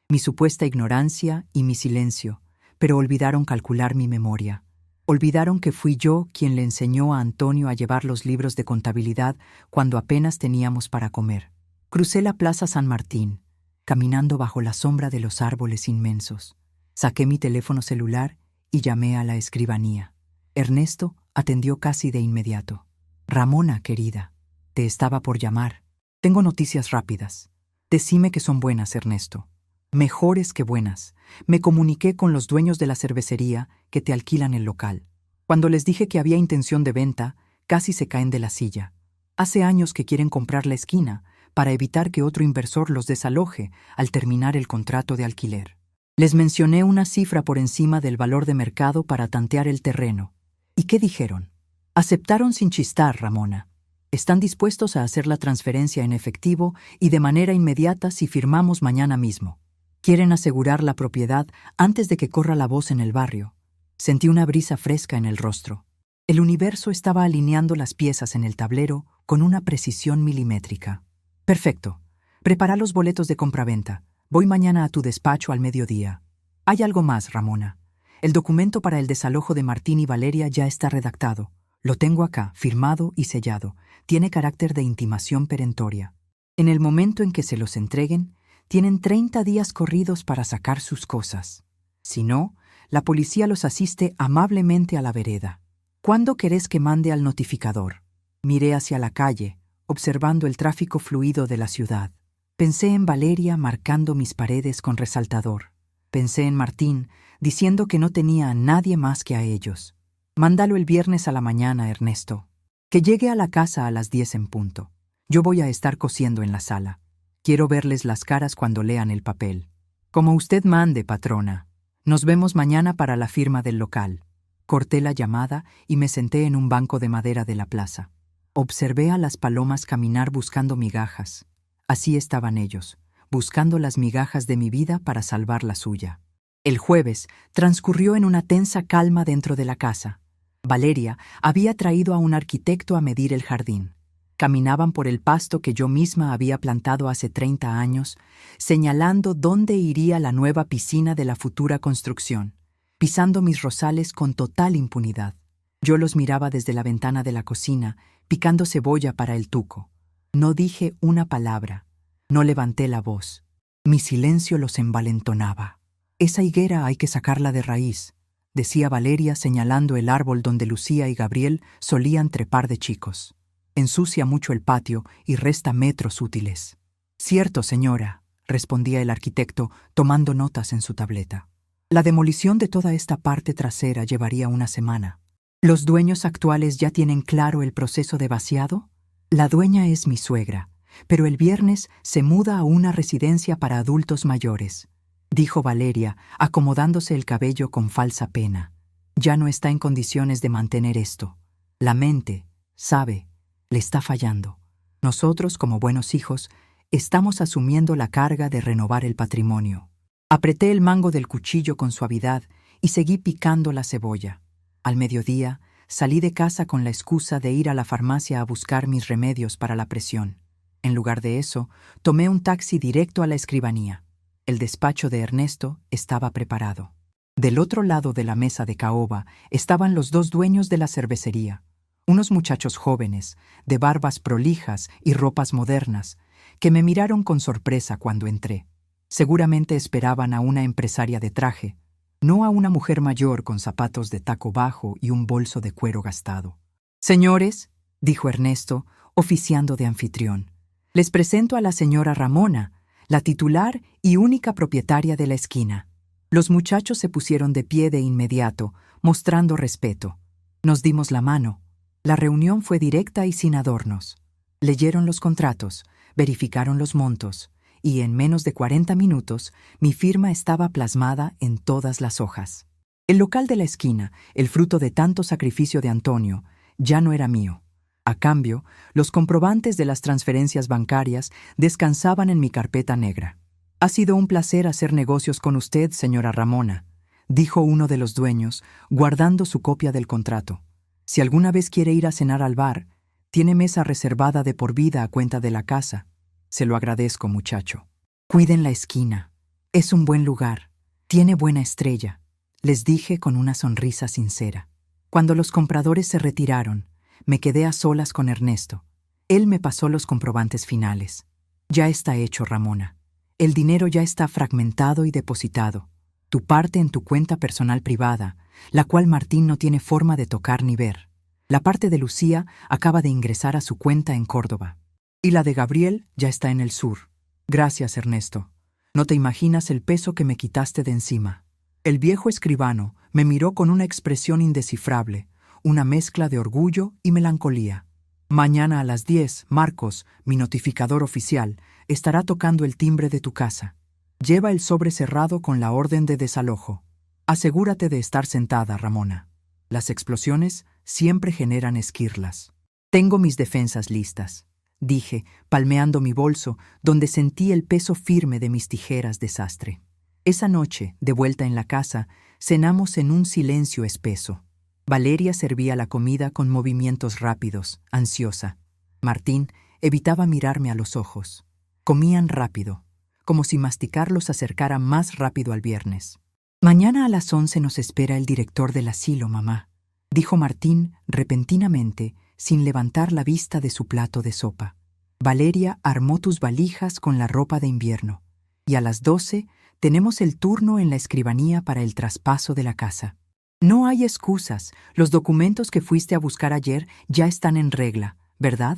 mi supuesta ignorancia y mi silencio, pero olvidaron calcular mi memoria. Olvidaron que fui yo quien le enseñó a Antonio a llevar los libros de contabilidad cuando apenas teníamos para comer. Crucé la Plaza San Martín, caminando bajo la sombra de los árboles inmensos. Saqué mi teléfono celular y llamé a la escribanía. Ernesto atendió casi de inmediato. Ramona, querida, te estaba por llamar. Tengo noticias rápidas. Decime que son buenas, Ernesto. Mejores que buenas. Me comuniqué con los dueños de la cervecería que te alquilan el local. Cuando les dije que había intención de venta, casi se caen de la silla. Hace años que quieren comprar la esquina para evitar que otro inversor los desaloje al terminar el contrato de alquiler. Les mencioné una cifra por encima del valor de mercado para tantear el terreno. ¿Y qué dijeron? Aceptaron sin chistar, Ramona. Están dispuestos a hacer la transferencia en efectivo y de manera inmediata si firmamos mañana mismo. Quieren asegurar la propiedad antes de que corra la voz en el barrio. Sentí una brisa fresca en el rostro. El universo estaba alineando las piezas en el tablero con una precisión milimétrica. Perfecto. Prepara los boletos de compraventa. Voy mañana a tu despacho al mediodía. Hay algo más, Ramona. El documento para el desalojo de Martín y Valeria ya está redactado. Lo tengo acá, firmado y sellado. Tiene carácter de intimación perentoria. En el momento en que se los entreguen, tienen 30 días corridos para sacar sus cosas. Si no, la policía los asiste amablemente a la vereda. ¿Cuándo querés que mande al notificador? Miré hacia la calle, observando el tráfico fluido de la ciudad. Pensé en Valeria marcando mis paredes con resaltador. Pensé en Martín, diciendo que no tenía a nadie más que a ellos. Mándalo el viernes a la mañana, Ernesto. Que llegue a la casa a las 10 en punto. Yo voy a estar cosiendo en la sala. Quiero verles las caras cuando lean el papel. Como usted mande, patrona. Nos vemos mañana para la firma del local. Corté la llamada y me senté en un banco de madera de la plaza. Observé a las palomas caminar buscando migajas. Así estaban ellos, buscando las migajas de mi vida para salvar la suya. El jueves transcurrió en una tensa calma dentro de la casa. Valeria había traído a un arquitecto a medir el jardín. Caminaban por el pasto que yo misma había plantado hace 30 años, señalando dónde iría la nueva piscina de la futura construcción, pisando mis rosales con total impunidad. Yo los miraba desde la ventana de la cocina, picando cebolla para el tuco. No dije una palabra, no levanté la voz. Mi silencio los envalentonaba. Esa higuera hay que sacarla de raíz. decía Valeria señalando el árbol donde Lucía y Gabriel solían trepar de chicos. Ensucia mucho el patio y resta metros útiles. Cierto, señora, respondía el arquitecto, tomando notas en su tableta. La demolición de toda esta parte trasera llevaría una semana. ¿Los dueños actuales ya tienen claro el proceso de vaciado? La dueña es mi suegra, pero el viernes se muda a una residencia para adultos mayores, dijo Valeria, acomodándose el cabello con falsa pena. Ya no está en condiciones de mantener esto. La mente, sabe, le está fallando. Nosotros, como buenos hijos, estamos asumiendo la carga de renovar el patrimonio. Apreté el mango del cuchillo con suavidad y seguí picando la cebolla. Al mediodía, salí de casa con la excusa de ir a la farmacia a buscar mis remedios para la presión. En lugar de eso, tomé un taxi directo a la escribanía. El despacho de Ernesto estaba preparado. Del otro lado de la mesa de caoba estaban los dos dueños de la cervecería, unos muchachos jóvenes, de barbas prolijas y ropas modernas, que me miraron con sorpresa cuando entré. Seguramente esperaban a una empresaria de traje, no a una mujer mayor con zapatos de taco bajo y un bolso de cuero gastado. «Señores», dijo Ernesto, oficiando de anfitrión, «les presento a la señora Ramona, la titular y única propietaria de la esquina». Los muchachos se pusieron de pie de inmediato, mostrando respeto. Nos dimos la mano. La reunión fue directa y sin adornos. Leyeron los contratos, verificaron los montos, y en menos de 40 minutos mi firma estaba plasmada en todas las hojas. El local de la esquina, el fruto de tanto sacrificio de Antonio, ya no era mío. A cambio, los comprobantes de las transferencias bancarias descansaban en mi carpeta negra. «Ha sido un placer hacer negocios con usted, señora Ramona», dijo uno de los dueños, guardando su copia del contrato. «Si alguna vez quiere ir a cenar al bar, tiene mesa reservada de por vida a cuenta de la casa. Se lo agradezco, muchacho. Cuiden la esquina. Es un buen lugar. Tiene buena estrella», les dije con una sonrisa sincera. Cuando los compradores se retiraron, me quedé a solas con Ernesto. Él me pasó los comprobantes finales. «Ya está hecho, Ramona. El dinero ya está fragmentado y depositado. Tu parte en tu cuenta personal privada, la cual Martín no tiene forma de tocar ni ver. La parte de Lucía acaba de ingresar a su cuenta en Córdoba. Y la de Gabriel ya está en el sur. Gracias, Ernesto. No te imaginas el peso que me quitaste de encima». El viejo escribano me miró con una expresión indescifrable, una mezcla de orgullo y melancolía. «Mañana a las 10, Marcos, mi notificador oficial, estará tocando el timbre de tu casa. Lleva el sobre cerrado con la orden de desalojo. Asegúrate de estar sentada, Ramona. Las explosiones siempre generan esquirlas». «Tengo mis defensas listas», dije, palmeando mi bolso, donde sentí el peso firme de mis tijeras de sastre. Esa noche, de vuelta en la casa, cenamos en un silencio espeso. Valeria servía la comida con movimientos rápidos, ansiosa. Martín evitaba mirarme a los ojos. Comían rápido, como si masticar los acercara más rápido al viernes. «Mañana a las 11 nos espera el director del asilo, mamá», dijo Martín repentinamente, sin levantar la vista de su plato de sopa. «Valeria armó tus valijas con la ropa de invierno, y a las 12 tenemos el turno en la escribanía para el traspaso de la casa. No hay excusas, los documentos que fuiste a buscar ayer ya están en regla, ¿verdad?»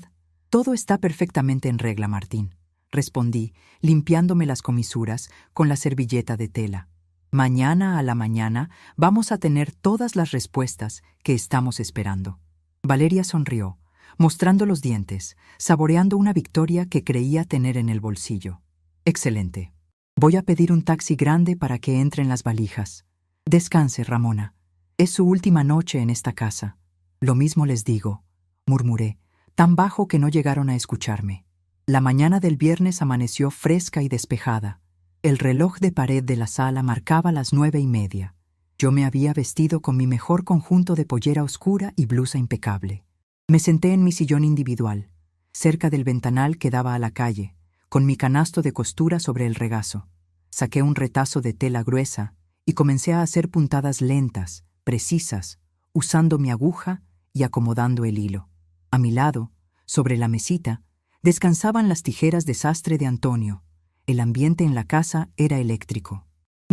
«Todo está perfectamente en regla, Martín», respondí, limpiándome las comisuras con la servilleta de tela. «Mañana a la mañana vamos a tener todas las respuestas que estamos esperando». Valeria sonrió, mostrando los dientes, saboreando una victoria que creía tener en el bolsillo. «Excelente. Voy a pedir un taxi grande para que entren las valijas. Descanse, Ramona. Es su última noche en esta casa». «Lo mismo les digo», murmuré, tan bajo que no llegaron a escucharme. La mañana del viernes amaneció fresca y despejada. El reloj de pared de la sala marcaba las 9:30. Yo me había vestido con mi mejor conjunto de pollera oscura y blusa impecable. Me senté en mi sillón individual, cerca del ventanal que daba a la calle, con mi canasto de costura sobre el regazo. Saqué un retazo de tela gruesa y comencé a hacer puntadas lentas, precisas, usando mi aguja y acomodando el hilo. A mi lado, sobre la mesita, descansaban las tijeras de sastre de Antonio. El ambiente en la casa era eléctrico.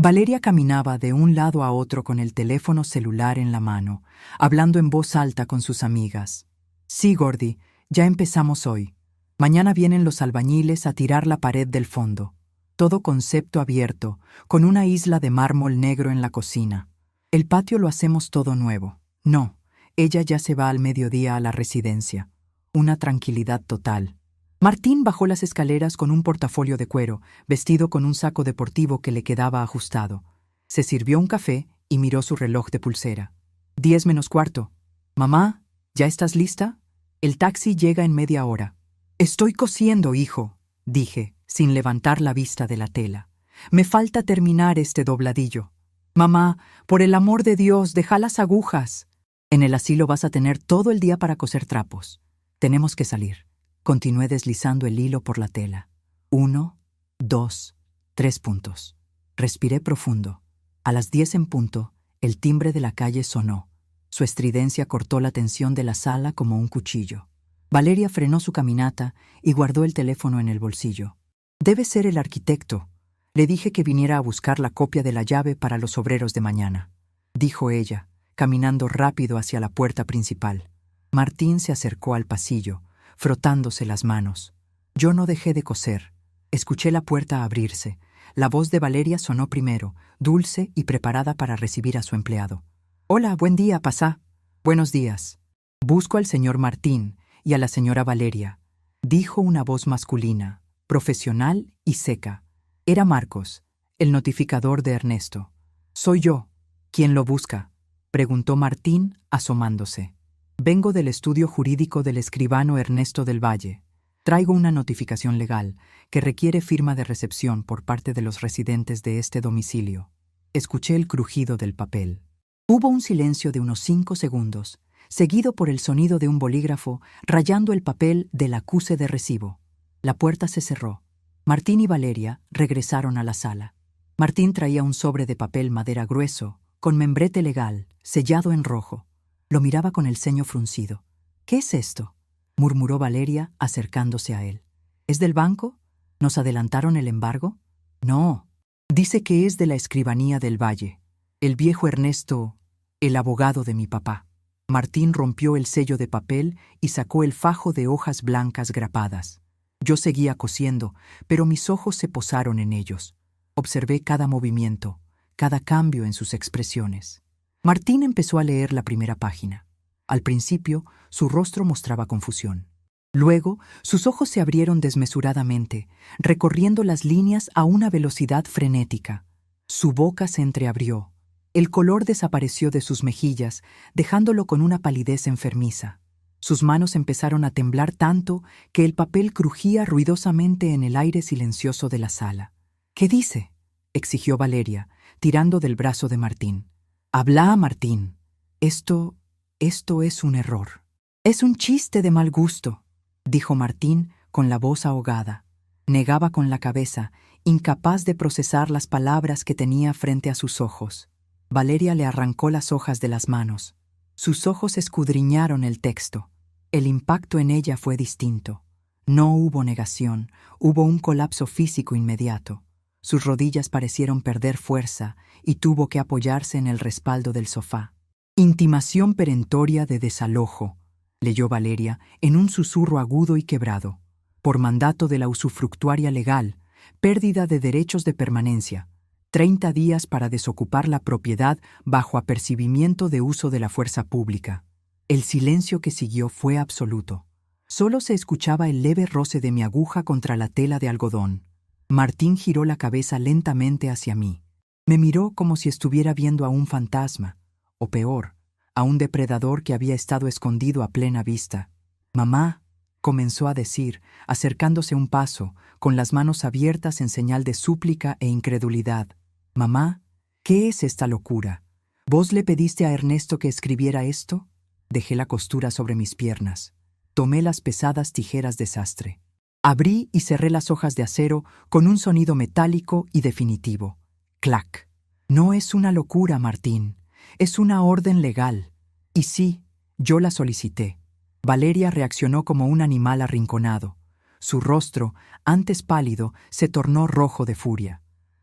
Valeria caminaba de un lado a otro con el teléfono celular en la mano, hablando en voz alta con sus amigas. Sí, Gordy, ya empezamos hoy. Mañana vienen los albañiles a tirar la pared del fondo. Todo concepto abierto, con una isla de mármol negro en la cocina. El patio lo hacemos todo nuevo. No, ella ya se va al mediodía a la residencia. Una tranquilidad total. Martín bajó las escaleras con un portafolio de cuero, vestido con un saco deportivo que le quedaba ajustado. Se sirvió un café y miró su reloj de pulsera. 10:45. Mamá, ¿ya estás lista? El taxi llega en media hora. Estoy cosiendo, hijo, dije, sin levantar la vista de la tela. Me falta terminar este dobladillo. Mamá, por el amor de Dios, deja las agujas. En el asilo vas a tener todo el día para coser trapos. Tenemos que salir. Continué deslizando el hilo por la tela. 1, 2, 3 puntos. Respiré profundo. A las 10 en punto, el timbre de la calle sonó. Su estridencia cortó la tensión de la sala como un cuchillo. Valeria frenó su caminata y guardó el teléfono en el bolsillo. Debe ser el arquitecto. Le dije que viniera a buscar la copia de la llave para los obreros de mañana, dijo ella, caminando rápido hacia la puerta principal. Martín se acercó al pasillo, frotándose las manos. Yo no dejé de coser. Escuché la puerta abrirse. La voz de Valeria sonó primero, dulce y preparada para recibir a su empleado. Hola, buen día, pasá. Buenos días. Busco al señor Martín y a la señora Valeria, dijo una voz masculina, profesional y seca. Era Marcos, el notificador de Ernesto. Soy yo. ¿Quién lo busca?, preguntó Martín, asomándose. Vengo del estudio jurídico del escribano Ernesto del Valle. Traigo una notificación legal que requiere firma de recepción por parte de los residentes de este domicilio. Escuché el crujido del papel. Hubo un silencio de unos 5 segundos, seguido por el sonido de un bolígrafo rayando el papel del acuse de recibo. La puerta se cerró. Martín y Valeria regresaron a la sala. Martín traía un sobre de papel madera grueso, con membrete legal, sellado en rojo. Lo miraba con el ceño fruncido. ¿Qué es esto?, murmuró Valeria, acercándose a él. ¿Es del banco? ¿Nos adelantaron el embargo? No. Dice que es de la escribanía del Valle. El viejo Ernesto, el abogado de mi papá. Martín rompió el sello de papel y sacó el fajo de hojas blancas grapadas. Yo seguía cosiendo, pero mis ojos se posaron en ellos. Observé cada movimiento, cada cambio en sus expresiones. Martín empezó a leer la primera página. Al principio, su rostro mostraba confusión. Luego, sus ojos se abrieron desmesuradamente, recorriendo las líneas a una velocidad frenética. Su boca se entreabrió. El color desapareció de sus mejillas, dejándolo con una palidez enfermiza. Sus manos empezaron a temblar tanto que el papel crujía ruidosamente en el aire silencioso de la sala. ¿Qué dice?, exigió Valeria, tirando del brazo de Martín. Habla, Martín. Esto es un error. Es un chiste de mal gusto, dijo Martín con la voz ahogada. Negaba con la cabeza, incapaz de procesar las palabras que tenía frente a sus ojos. Valeria le arrancó las hojas de las manos. Sus ojos escudriñaron el texto. El impacto en ella fue distinto. No hubo negación, hubo un colapso físico inmediato. Sus rodillas parecieron perder fuerza y tuvo que apoyarse en el respaldo del sofá. Intimación perentoria de desalojo, leyó Valeria en un susurro agudo y quebrado. Por mandato de la usufructuaria legal, pérdida de derechos de permanencia. 30 días para desocupar la propiedad bajo apercibimiento de uso de la fuerza pública. El silencio que siguió fue absoluto. Solo se escuchaba el leve roce de mi aguja contra la tela de algodón. Martín giró la cabeza lentamente hacia mí. Me miró como si estuviera viendo a un fantasma, o peor, a un depredador que había estado escondido a plena vista. «Mamá», comenzó a decir, acercándose un paso, con las manos abiertas en señal de súplica e incredulidad. «Mamá, ¿qué es esta locura? ¿Vos le pediste a Ernesto que escribiera esto?» Dejé la costura sobre mis piernas. Tomé las pesadas tijeras de sastre. Abrí y cerré las hojas de acero con un sonido metálico y definitivo. ¡Clac! No es una locura, Martín. Es una orden legal. Y sí, yo la solicité. Valeria reaccionó como un animal arrinconado. Su rostro, antes pálido, se tornó rojo de furia.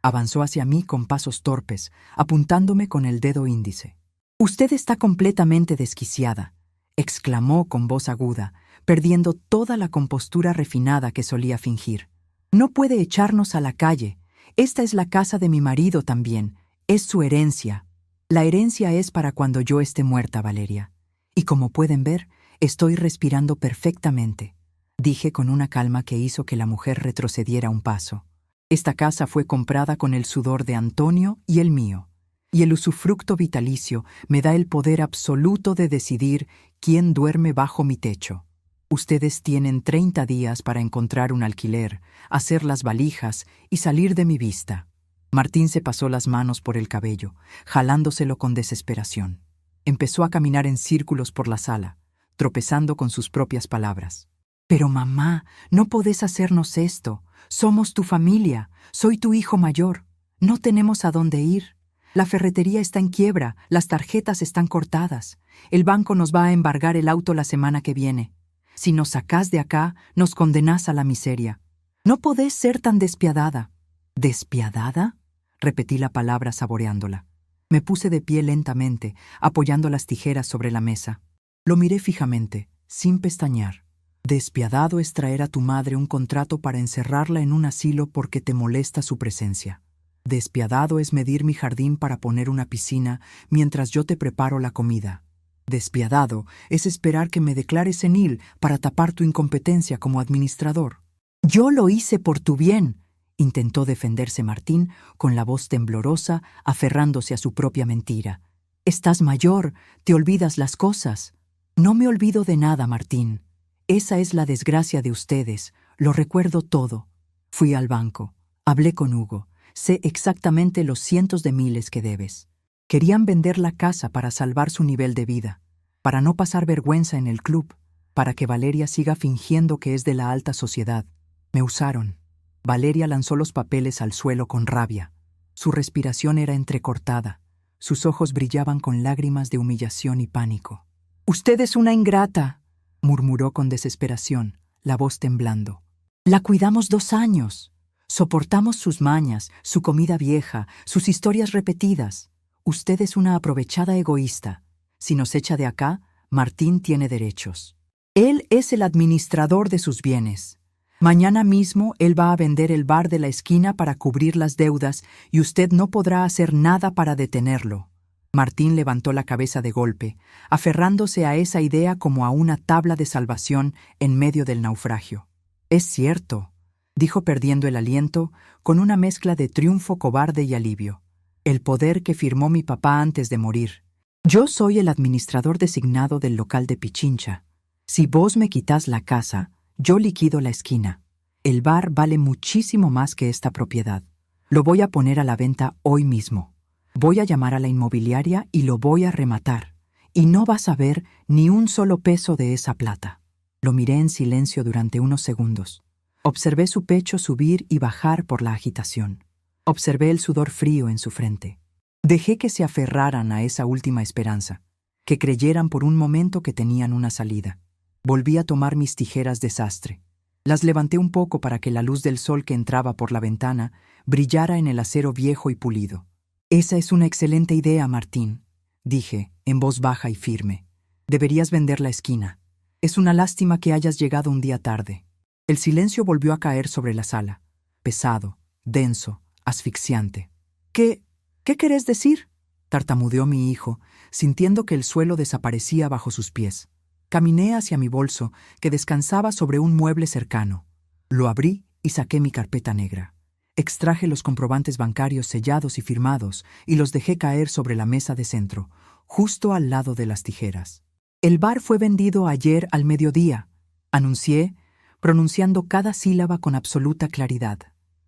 Avanzó hacia mí con pasos torpes, apuntándome con el dedo índice. «Usted está completamente desquiciada», exclamó con voz aguda, perdiendo toda la compostura refinada que solía fingir. «No puede echarnos a la calle. Esta es la casa de mi marido también. Es su herencia. La herencia es para cuando yo esté muerta, Valeria. Y como pueden ver, estoy respirando perfectamente», dije con una calma que hizo que la mujer retrocediera un paso. «Esta casa fue comprada con el sudor de Antonio y el mío, y el usufructo vitalicio me da el poder absoluto de decidir quién duerme bajo mi techo. Ustedes tienen 30 días para encontrar un alquiler, hacer las valijas y salir de mi vista». Martín se pasó las manos por el cabello, jalándoselo con desesperación. Empezó a caminar en círculos por la sala, tropezando con sus propias palabras. «Pero mamá, no podés hacernos esto. Somos tu familia. Soy tu hijo mayor. No tenemos a dónde ir. La ferretería está en quiebra, las tarjetas están cortadas. El banco nos va a embargar el auto la semana que viene. Si nos sacás de acá, nos condenás a la miseria. No podés ser tan despiadada». «¿Despiadada?», repetí la palabra saboreándola. Me puse de pie lentamente, apoyando las tijeras sobre la mesa. Lo miré fijamente, sin pestañear. «Despiadado es traer a tu madre un contrato para encerrarla en un asilo porque te molesta su presencia. Despiadado es medir mi jardín para poner una piscina mientras yo te preparo la comida. Despiadado es esperar que me declares senil para tapar tu incompetencia como administrador». «Yo lo hice por tu bien», intentó defenderse Martín con la voz temblorosa, aferrándose a su propia mentira. «Estás mayor, te olvidas las cosas». «No me olvido de nada, Martín. Esa es la desgracia de ustedes, lo recuerdo todo. Fui al banco, hablé con Hugo, sé exactamente los cientos de miles que debes. Querían vender la casa para salvar su nivel de vida, para no pasar vergüenza en el club, para que Valeria siga fingiendo que es de la alta sociedad. Me usaron». Valeria lanzó los papeles al suelo con rabia. Su respiración era entrecortada, sus ojos brillaban con lágrimas de humillación y pánico. «Usted es una ingrata», murmuró con desesperación, la voz temblando. «La cuidamos 2 años. Soportamos sus mañas, su comida vieja, sus historias repetidas. Usted es una aprovechada egoísta. Si nos echa de acá, Martín tiene derechos. Él es el administrador de sus bienes. Mañana mismo él va a vender el bar de la esquina para cubrir las deudas y usted no podrá hacer nada para detenerlo». Martín levantó la cabeza de golpe, aferrándose a esa idea como a una tabla de salvación en medio del naufragio. «Es cierto», dijo perdiendo el aliento, con una mezcla de triunfo cobarde y alivio. «El poder que firmó mi papá antes de morir. Yo soy el administrador designado del local de Pichincha. Si vos me quitas la casa, yo liquido la esquina. El bar vale muchísimo más que esta propiedad. Lo voy a poner a la venta hoy mismo. Voy a llamar a la inmobiliaria y lo voy a rematar. Y no vas a ver ni un solo peso de esa plata». Lo miré en silencio durante unos segundos. Observé su pecho subir y bajar por la agitación. Observé el sudor frío en su frente. Dejé que se aferraran a esa última esperanza, que creyeran por un momento que tenían una salida. Volví a tomar mis tijeras de sastre. Las levanté un poco para que la luz del sol que entraba por la ventana brillara en el acero viejo y pulido. «Esa es una excelente idea, Martín», dije, en voz baja y firme. «Deberías vender la esquina. Es una lástima que hayas llegado un día tarde». El silencio volvió a caer sobre la sala, pesado, denso, asfixiante. ¿Qué querés decir?», tartamudeó mi hijo, sintiendo que el suelo desaparecía bajo sus pies. Caminé hacia mi bolso, que descansaba sobre un mueble cercano. Lo abrí y saqué mi carpeta negra. Extraje los comprobantes bancarios sellados y firmados y los dejé caer sobre la mesa de centro, justo al lado de las tijeras. «El bar fue vendido ayer al mediodía», anuncié, pronunciando cada sílaba con absoluta claridad.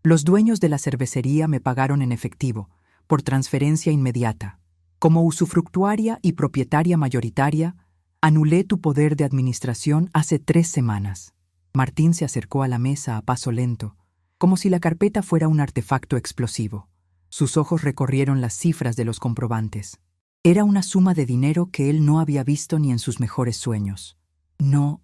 «Los dueños de la cervecería me pagaron en efectivo, por transferencia inmediata. Como usufructuaria y propietaria mayoritaria, anulé tu poder de administración hace 3 semanas». Martín se acercó a la mesa a paso lento, como si la carpeta fuera un artefacto explosivo. Sus ojos recorrieron las cifras de los comprobantes. Era una suma de dinero que él no había visto ni en sus mejores sueños. No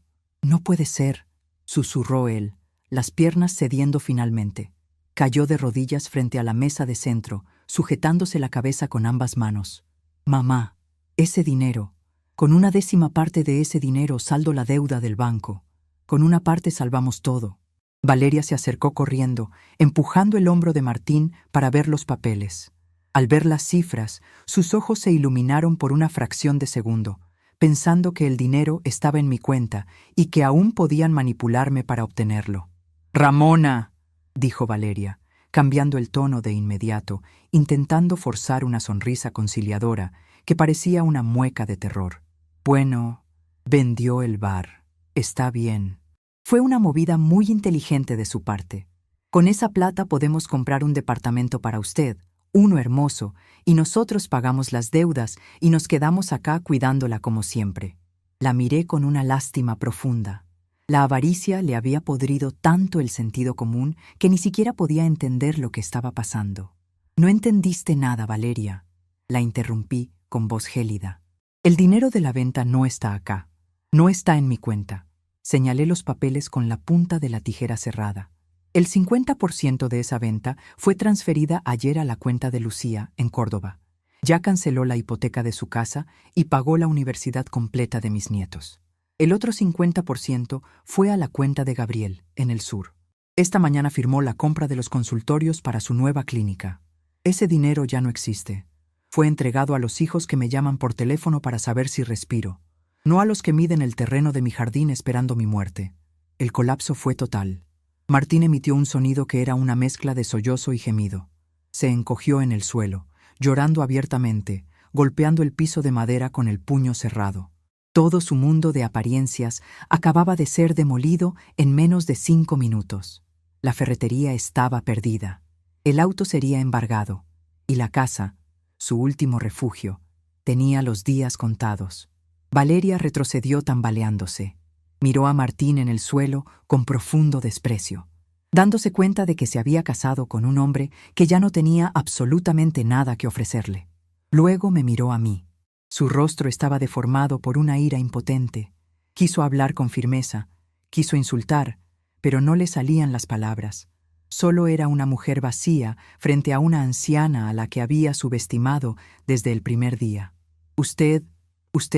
puede ser», susurró él, las piernas cediendo finalmente. Cayó de rodillas frente a la mesa de centro, sujetándose la cabeza con ambas manos. Mamá, ese dinero. Con una 10ª parte de ese dinero saldo la deuda del banco. Con una parte salvamos todo. Valeria se acercó corriendo, empujando el hombro de Martín para ver los papeles. Al ver las cifras, sus ojos se iluminaron por una fracción de segundo, pensando que el dinero estaba en mi cuenta y que aún podían manipularme para obtenerlo. «Ramona», dijo Valeria, cambiando el tono de inmediato, intentando forzar una sonrisa conciliadora que parecía una mueca de terror. «Bueno, vendió el bar. Está bien». Fue una movida muy inteligente de su parte. «Con esa plata podemos comprar un departamento para usted, uno hermoso, y nosotros pagamos las deudas y nos quedamos acá cuidándola como siempre». La miré con una lástima profunda. La avaricia le había podrido tanto el sentido común que ni siquiera podía entender lo que estaba pasando. «No entendiste nada, Valeria», la interrumpí con voz gélida. «El dinero de la venta no está acá. No está en mi cuenta». Señalé los papeles con la punta de la tijera cerrada. El 50% de esa venta fue transferida ayer a la cuenta de Lucía, en Córdoba. Ya canceló la hipoteca de su casa y pagó la universidad completa de mis nietos. El otro 50% fue a la cuenta de Gabriel, en el sur. Esta mañana firmó la compra de los consultorios para su nueva clínica. Ese dinero ya no existe. Fue entregado a los hijos que me llaman por teléfono para saber si respiro, no a los que miden el terreno de mi jardín esperando mi muerte. El colapso fue total. Martín emitió un sonido que era una mezcla de sollozo y gemido. Se encogió en el suelo, llorando abiertamente, golpeando el piso de madera con el puño cerrado. Todo su mundo de apariencias acababa de ser demolido en menos de 5 minutos. La ferretería estaba perdida. El auto sería embargado. Y la casa, su último refugio, tenía los días contados. Valeria retrocedió tambaleándose. Miró a Martín en el suelo con profundo desprecio, dándose cuenta de que se había casado con un hombre que ya no tenía absolutamente nada que ofrecerle. Luego me miró a mí. Su rostro estaba deformado por una ira impotente. Quiso hablar con firmeza, quiso insultar, pero no le salían las palabras. Solo era una mujer vacía frente a una anciana a la que había subestimado desde el primer día. Usted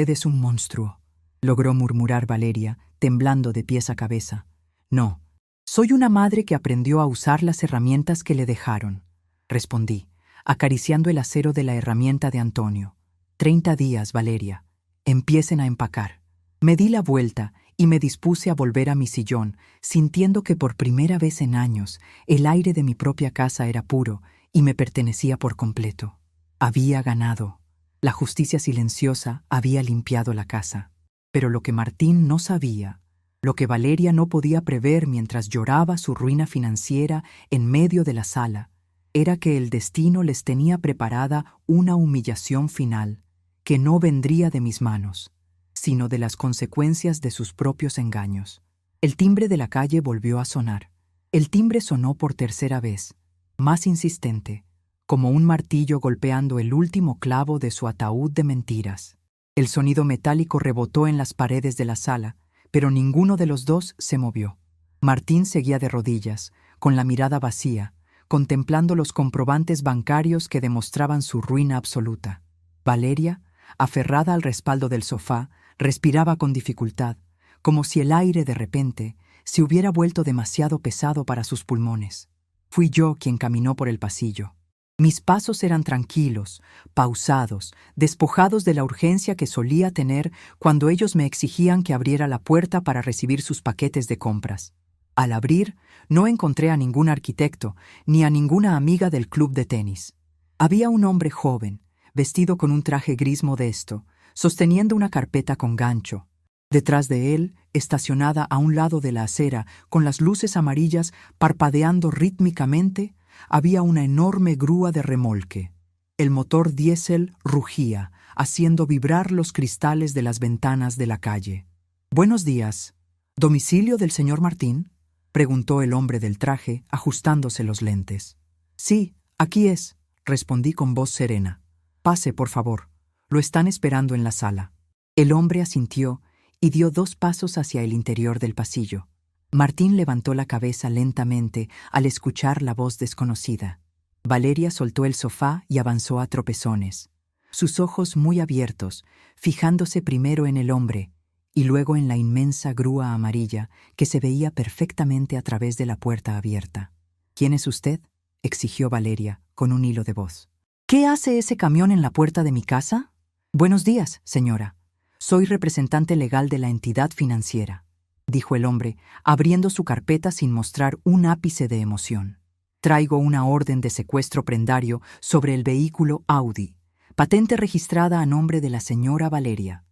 es un monstruo», logró murmurar Valeria, temblando de pies a cabeza. «No, soy una madre que aprendió a usar las herramientas que le dejaron», respondí, acariciando el acero de la herramienta de Antonio. 30 días, Valeria. Empiecen a empacar». Me di la vuelta y me dispuse a volver a mi sillón, sintiendo que por primera vez en años el aire de mi propia casa era puro y me pertenecía por completo. Había ganado. La justicia silenciosa había limpiado la casa. Pero lo que Martín no sabía, lo que Valeria no podía prever mientras lloraba su ruina financiera en medio de la sala, era que el destino les tenía preparada una humillación final que no vendría de mis manos, sino de las consecuencias de sus propios engaños. El timbre de la calle volvió a sonar. El timbre sonó por tercera vez, más insistente, como un martillo golpeando el último clavo de su ataúd de mentiras. El sonido metálico rebotó en las paredes de la sala, pero ninguno de los dos se movió. Martín seguía de rodillas, con la mirada vacía, contemplando los comprobantes bancarios que demostraban su ruina absoluta. Valeria, aferrada al respaldo del sofá, respiraba con dificultad, como si el aire de repente se hubiera vuelto demasiado pesado para sus pulmones. Fui yo quien caminó por el pasillo. Mis pasos eran tranquilos, pausados, despojados de la urgencia que solía tener cuando ellos me exigían que abriera la puerta para recibir sus paquetes de compras. Al abrir, no encontré a ningún arquitecto ni a ninguna amiga del club de tenis. Había un hombre joven, vestido con un traje gris modesto, sosteniendo una carpeta con gancho. Detrás de él, estacionada a un lado de la acera, con las luces amarillas parpadeando rítmicamente, había una enorme grúa de remolque. El motor diésel rugía, haciendo vibrar los cristales de las ventanas de la calle. «Buenos días. ¿Domicilio del señor Martín?», preguntó el hombre del traje, ajustándose los lentes. «Sí, aquí es», respondí con voz serena. «Pase, por favor. Lo están esperando en la sala». El hombre asintió y dio 2 pasos hacia el interior del pasillo. Martín levantó la cabeza lentamente al escuchar la voz desconocida. Valeria soltó el sofá y avanzó a tropezones, sus ojos muy abiertos, fijándose primero en el hombre y luego en la inmensa grúa amarilla que se veía perfectamente a través de la puerta abierta. «¿Quién es usted?», exigió Valeria, con un hilo de voz. «¿Qué hace ese camión en la puerta de mi casa?». «Buenos días, señora. Soy representante legal de la entidad financiera», dijo el hombre, abriendo su carpeta sin mostrar un ápice de emoción. «Traigo una orden de secuestro prendario sobre el vehículo Audi, patente registrada a nombre de la señora Valeria.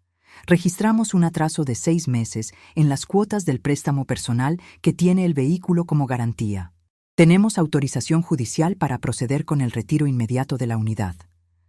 Registramos un atraso de 6 meses en las cuotas del préstamo personal que tiene el vehículo como garantía. Tenemos autorización judicial para proceder con el retiro inmediato de la unidad».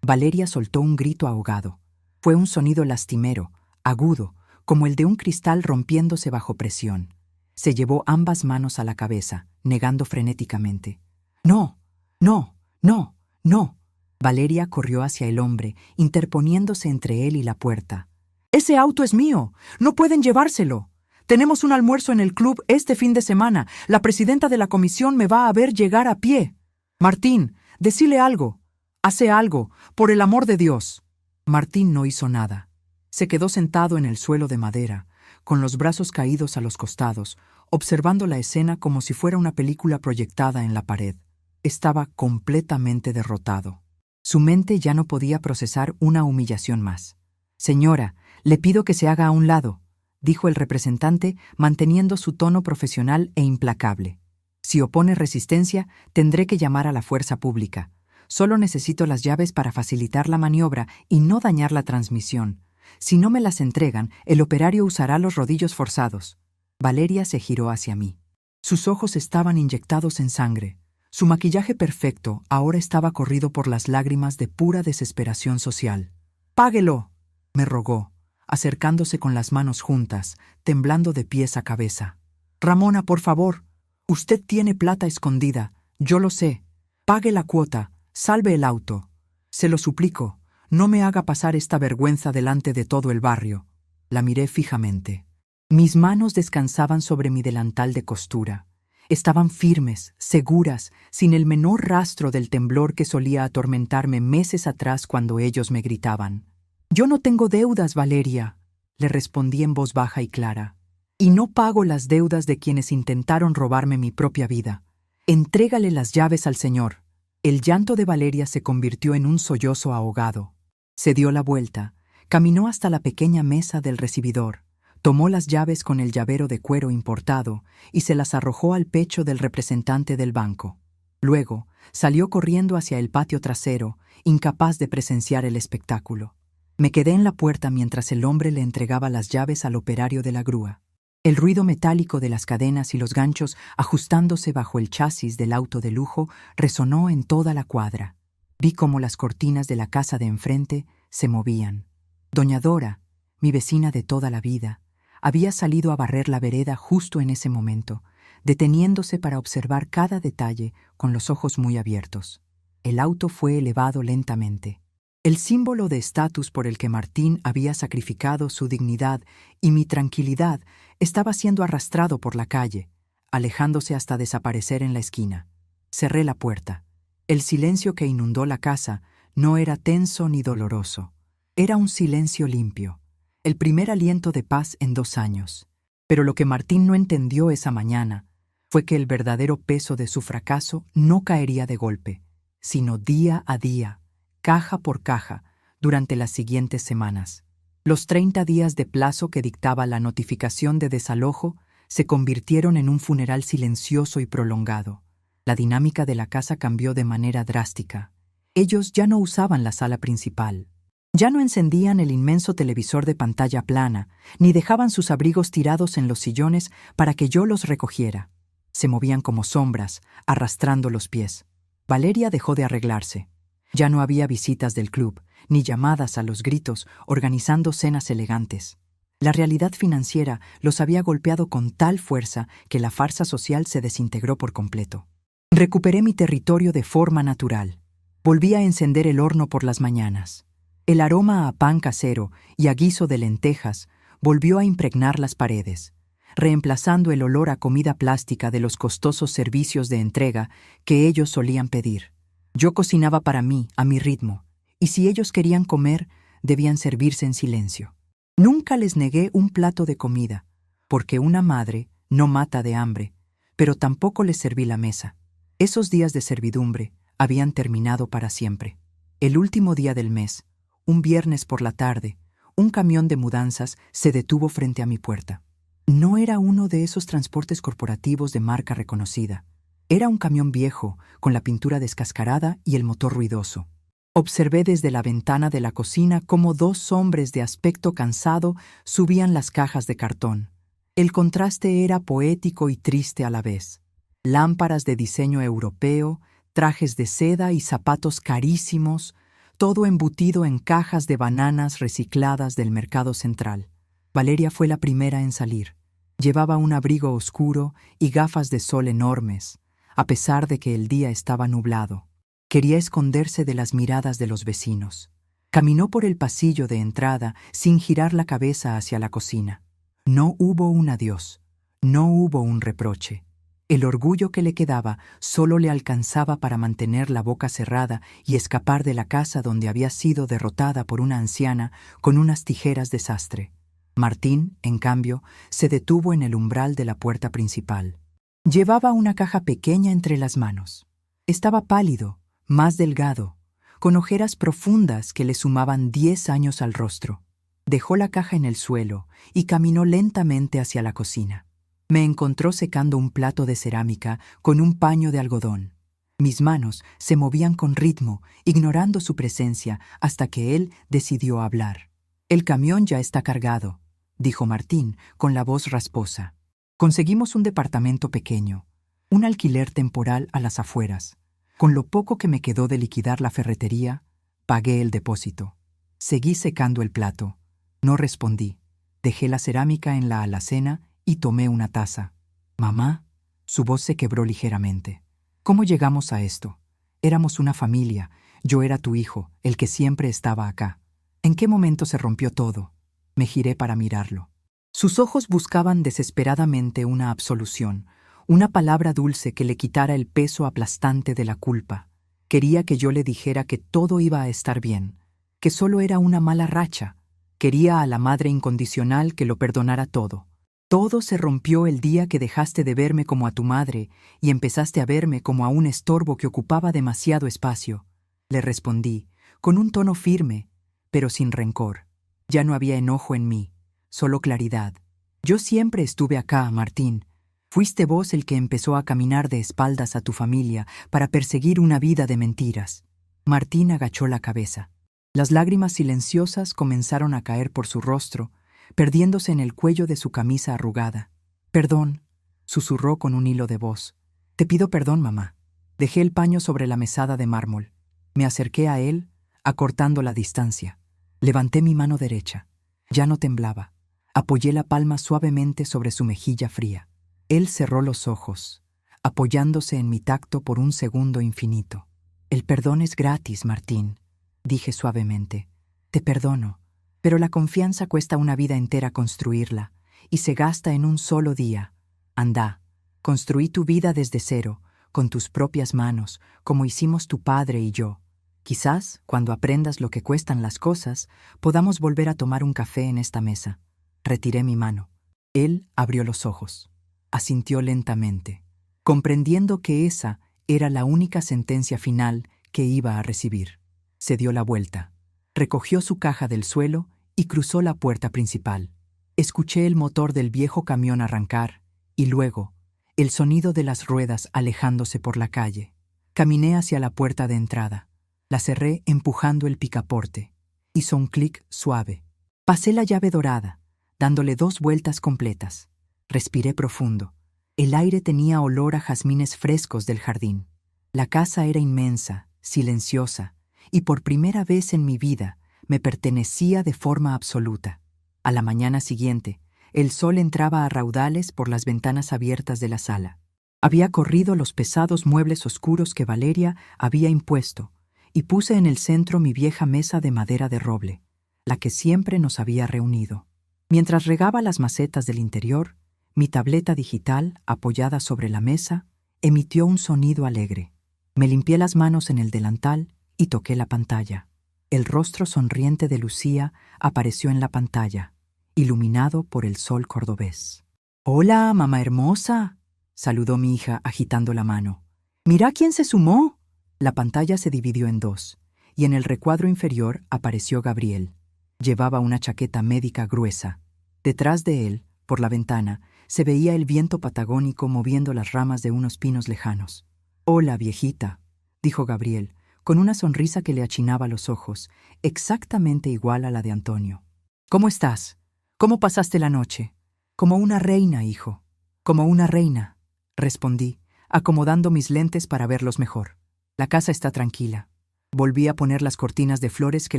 Valeria soltó un grito ahogado. Fue un sonido lastimero, agudo, como el de un cristal rompiéndose bajo presión. Se llevó ambas manos a la cabeza, negando frenéticamente. «No, no, no, no». Valeria corrió hacia el hombre, interponiéndose entre él y la puerta. «Ese auto es mío. No pueden llevárselo. Tenemos un almuerzo en el club este fin de semana. La presidenta de la comisión me va a ver llegar a pie. Martín, decile algo. Hace algo, por el amor de Dios». Martín no hizo nada. Se quedó sentado en el suelo de madera, con los brazos caídos a los costados, observando la escena como si fuera una película proyectada en la pared. Estaba completamente derrotado. Su mente ya no podía procesar una humillación más. «Señora, le pido que se haga a un lado», dijo el representante, manteniendo su tono profesional e implacable. «Si opone resistencia, tendré que llamar a la fuerza pública. Solo necesito las llaves para facilitar la maniobra y no dañar la transmisión. Si no me las entregan, el operario usará los rodillos forzados». Valeria se giró hacia mí. Sus ojos estaban inyectados en sangre. Su maquillaje perfecto ahora estaba corrido por las lágrimas de pura desesperación social. «Páguelo», me rogó, acercándose con las manos juntas, temblando de pies a cabeza. «Ramona, por favor. Usted tiene plata escondida, yo lo sé. Pague la cuota, salve el auto. Se lo suplico, no me haga pasar esta vergüenza delante de todo el barrio». La miré fijamente. Mis manos descansaban sobre mi delantal de costura. Estaban firmes, seguras, sin el menor rastro del temblor que solía atormentarme meses atrás cuando ellos me gritaban. «Yo no tengo deudas, Valeria», le respondí en voz baja y clara. «Y no pago las deudas de quienes intentaron robarme mi propia vida. Entrégale las llaves al señor». El llanto de Valeria se convirtió en un sollozo ahogado. Se dio la vuelta, caminó hasta la pequeña mesa del recibidor, tomó las llaves con el llavero de cuero importado y se las arrojó al pecho del representante del banco. Luego salió corriendo hacia el patio trasero, incapaz de presenciar el espectáculo. Me quedé en la puerta mientras el hombre le entregaba las llaves al operario de la grúa. El ruido metálico de las cadenas y los ganchos ajustándose bajo el chasis del auto de lujo resonó en toda la cuadra. Vi cómo las cortinas de la casa de enfrente se movían. Doña Dora, mi vecina de toda la vida, había salido a barrer la vereda justo en ese momento, deteniéndose para observar cada detalle con los ojos muy abiertos. El auto fue elevado lentamente. El símbolo de estatus por el que Martín había sacrificado su dignidad y mi tranquilidad estaba siendo arrastrado por la calle, alejándose hasta desaparecer en la esquina. Cerré la puerta. El silencio que inundó la casa no era tenso ni doloroso. Era un silencio limpio, el primer aliento de paz en 2 años. Pero lo que Martín no entendió esa mañana fue que el verdadero peso de su fracaso no caería de golpe, sino día a día, caja por caja, durante las siguientes semanas. Los 30 días de plazo que dictaba la notificación de desalojo se convirtieron en un funeral silencioso y prolongado. La dinámica de la casa cambió de manera drástica. Ellos ya no usaban la sala principal. Ya no encendían el inmenso televisor de pantalla plana, ni dejaban sus abrigos tirados en los sillones para que yo los recogiera. Se movían como sombras, arrastrando los pies. Valeria dejó de arreglarse. Ya no había visitas del club, ni llamadas a los gritos, organizando cenas elegantes. La realidad financiera los había golpeado con tal fuerza que la farsa social se desintegró por completo. Recuperé mi territorio de forma natural. Volví a encender el horno por las mañanas. El aroma a pan casero y a guiso de lentejas volvió a impregnar las paredes. reemplazando el olor a comida plástica de los costosos servicios de entrega que ellos solían pedir. Yo cocinaba para mí, a mi ritmo, y si ellos querían comer, debían servirse en silencio. Nunca les negué un plato de comida, porque una madre no mata de hambre, pero tampoco les serví la mesa. Esos días de servidumbre habían terminado para siempre. El último día del mes, un viernes por la tarde, un camión de mudanzas se detuvo frente a mi puerta. No era uno de esos transportes corporativos de marca reconocida. Era un camión viejo, con la pintura descascarada y el motor ruidoso. Observé desde la ventana de la cocina cómo dos hombres de aspecto cansado subían las cajas de cartón. El contraste era poético y triste a la vez. Lámparas de diseño europeo, trajes de seda y zapatos carísimos, todo embutido en cajas de bananas recicladas del mercado central. Valeria fue la primera en salir. Llevaba un abrigo oscuro y gafas de sol enormes, a pesar de que el día estaba nublado. Quería esconderse de las miradas de los vecinos. Caminó por el pasillo de entrada sin girar la cabeza hacia la cocina. No hubo un adiós, no hubo un reproche. El orgullo que le quedaba solo le alcanzaba para mantener la boca cerrada y escapar de la casa donde había sido derrotada por una anciana con unas tijeras de sastre. Martín, en cambio, se detuvo en el umbral de la puerta principal. Llevaba una caja pequeña entre las manos. Estaba pálido, más delgado, con ojeras profundas que le sumaban 10 años al rostro. Dejó la caja en el suelo y caminó lentamente hacia la cocina. Me encontró secando un plato de cerámica con un paño de algodón. Mis manos se movían con ritmo, ignorando su presencia, hasta que él decidió hablar. «El camión ya está cargado», dijo Martín con la voz rasposa. «Conseguimos un departamento pequeño, un alquiler temporal a las afueras. Con lo poco que me quedó de liquidar la ferretería, pagué el depósito. Seguí secando el plato. No respondí. Dejé la cerámica en la alacena y tomé una taza. «Mamá», su voz se quebró ligeramente. «¿Cómo llegamos a esto? Éramos una familia. Yo era tu hijo, el que siempre estaba acá. ¿En qué momento se rompió todo?» Me giré para mirarlo. Sus ojos buscaban desesperadamente una absolución, una palabra dulce que le quitara el peso aplastante de la culpa. Quería que yo le dijera que todo iba a estar bien, que solo era una mala racha. Quería a la madre incondicional que lo perdonara todo. «Todo se rompió el día que dejaste de verme como a tu madre y empezaste a verme como a un estorbo que ocupaba demasiado espacio», le respondí, con un tono firme, pero sin rencor. Ya no había enojo en mí, solo claridad. «Yo siempre estuve acá, Martín. Fuiste vos el que empezó a caminar de espaldas a tu familia para perseguir una vida de mentiras». Martín agachó la cabeza. Las lágrimas silenciosas comenzaron a caer por su rostro, perdiéndose en el cuello de su camisa arrugada. «Perdón», susurró con un hilo de voz. «Te pido perdón, mamá». Dejé el paño sobre la mesada de mármol. Me acerqué a él, acortando la distancia. Levanté mi mano derecha. Ya no temblaba. Apoyé la palma suavemente sobre su mejilla fría. Él cerró los ojos, apoyándose en mi tacto por un segundo infinito. «El perdón es gratis, Martín», dije suavemente. «Te perdono, pero la confianza cuesta una vida entera construirla, y se gasta en un solo día. Anda, construí tu vida desde cero, con tus propias manos, como hicimos tu padre y yo. Quizás, cuando aprendas lo que cuestan las cosas, podamos volver a tomar un café en esta mesa». Retiré mi mano. Él abrió los ojos. Asintió lentamente, comprendiendo que esa era la única sentencia final que iba a recibir. Se dio la vuelta, recogió su caja del suelo y cruzó la puerta principal. Escuché el motor del viejo camión arrancar y luego el sonido de las ruedas alejándose por la calle. Caminé hacia la puerta de entrada. La cerré empujando el picaporte. Hizo un clic suave. Pasé la llave dorada, dándole 2 vueltas completas. Respiré profundo. El aire tenía olor a jazmines frescos del jardín. La casa era inmensa, silenciosa, y por primera vez en mi vida me pertenecía de forma absoluta. A la mañana siguiente, el sol entraba a raudales por las ventanas abiertas de la sala. Había corrido los pesados muebles oscuros que Valeria había impuesto y puse en el centro mi vieja mesa de madera de roble, la que siempre nos había reunido. Mientras regaba las macetas del interior, Mi tableta digital, apoyada sobre la mesa, emitió un sonido alegre. Me limpié las manos en el delantal y toqué la pantalla. El rostro sonriente de Lucía apareció en la pantalla, iluminado por el sol cordobés. «Hola, mamá hermosa», saludó mi hija agitando la mano. «¡Mira quién se sumó!». La pantalla se dividió en dos, y en el recuadro inferior apareció Gabriel. Llevaba una chaqueta médica gruesa. Detrás de él, por la ventana, se veía el viento patagónico moviendo las ramas de unos pinos lejanos. «Hola, viejita», dijo Gabriel, con una sonrisa que le achinaba los ojos, exactamente igual a la de Antonio. «¿Cómo estás? ¿Cómo pasaste la noche?» «Como una reina, hijo». «Como una reina», respondí, acomodando mis lentes para verlos mejor. «La casa está tranquila». Volví a poner las cortinas de flores que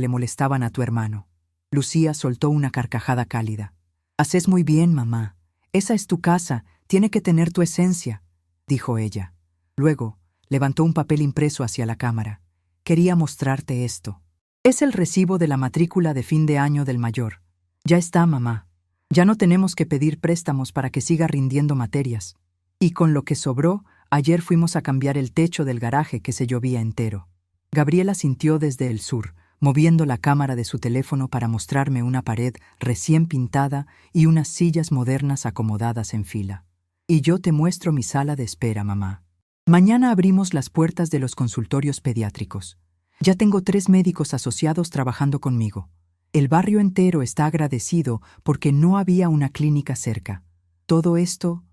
le molestaban a tu hermano. Lucía soltó una carcajada cálida. «Haces muy bien, mamá. Esa es tu casa, tiene que tener tu esencia», dijo ella. Luego, levantó un papel impreso hacia la cámara. «Quería mostrarte esto. Es el recibo de la matrícula de fin de año del mayor. Ya está, mamá. Ya no tenemos que pedir préstamos para que siga rindiendo materias. Y con lo que sobró, ayer fuimos a cambiar el techo del garaje que se llovía entero». Gabriela sintió desde el sur, moviendo la cámara de su teléfono para mostrarme una pared recién pintada y unas sillas modernas acomodadas en fila. «Y yo te muestro mi sala de espera, mamá. Mañana abrimos las puertas de los consultorios pediátricos. Ya tengo 3 médicos asociados trabajando conmigo. El barrio entero está agradecido porque no había una clínica cerca. Todo esto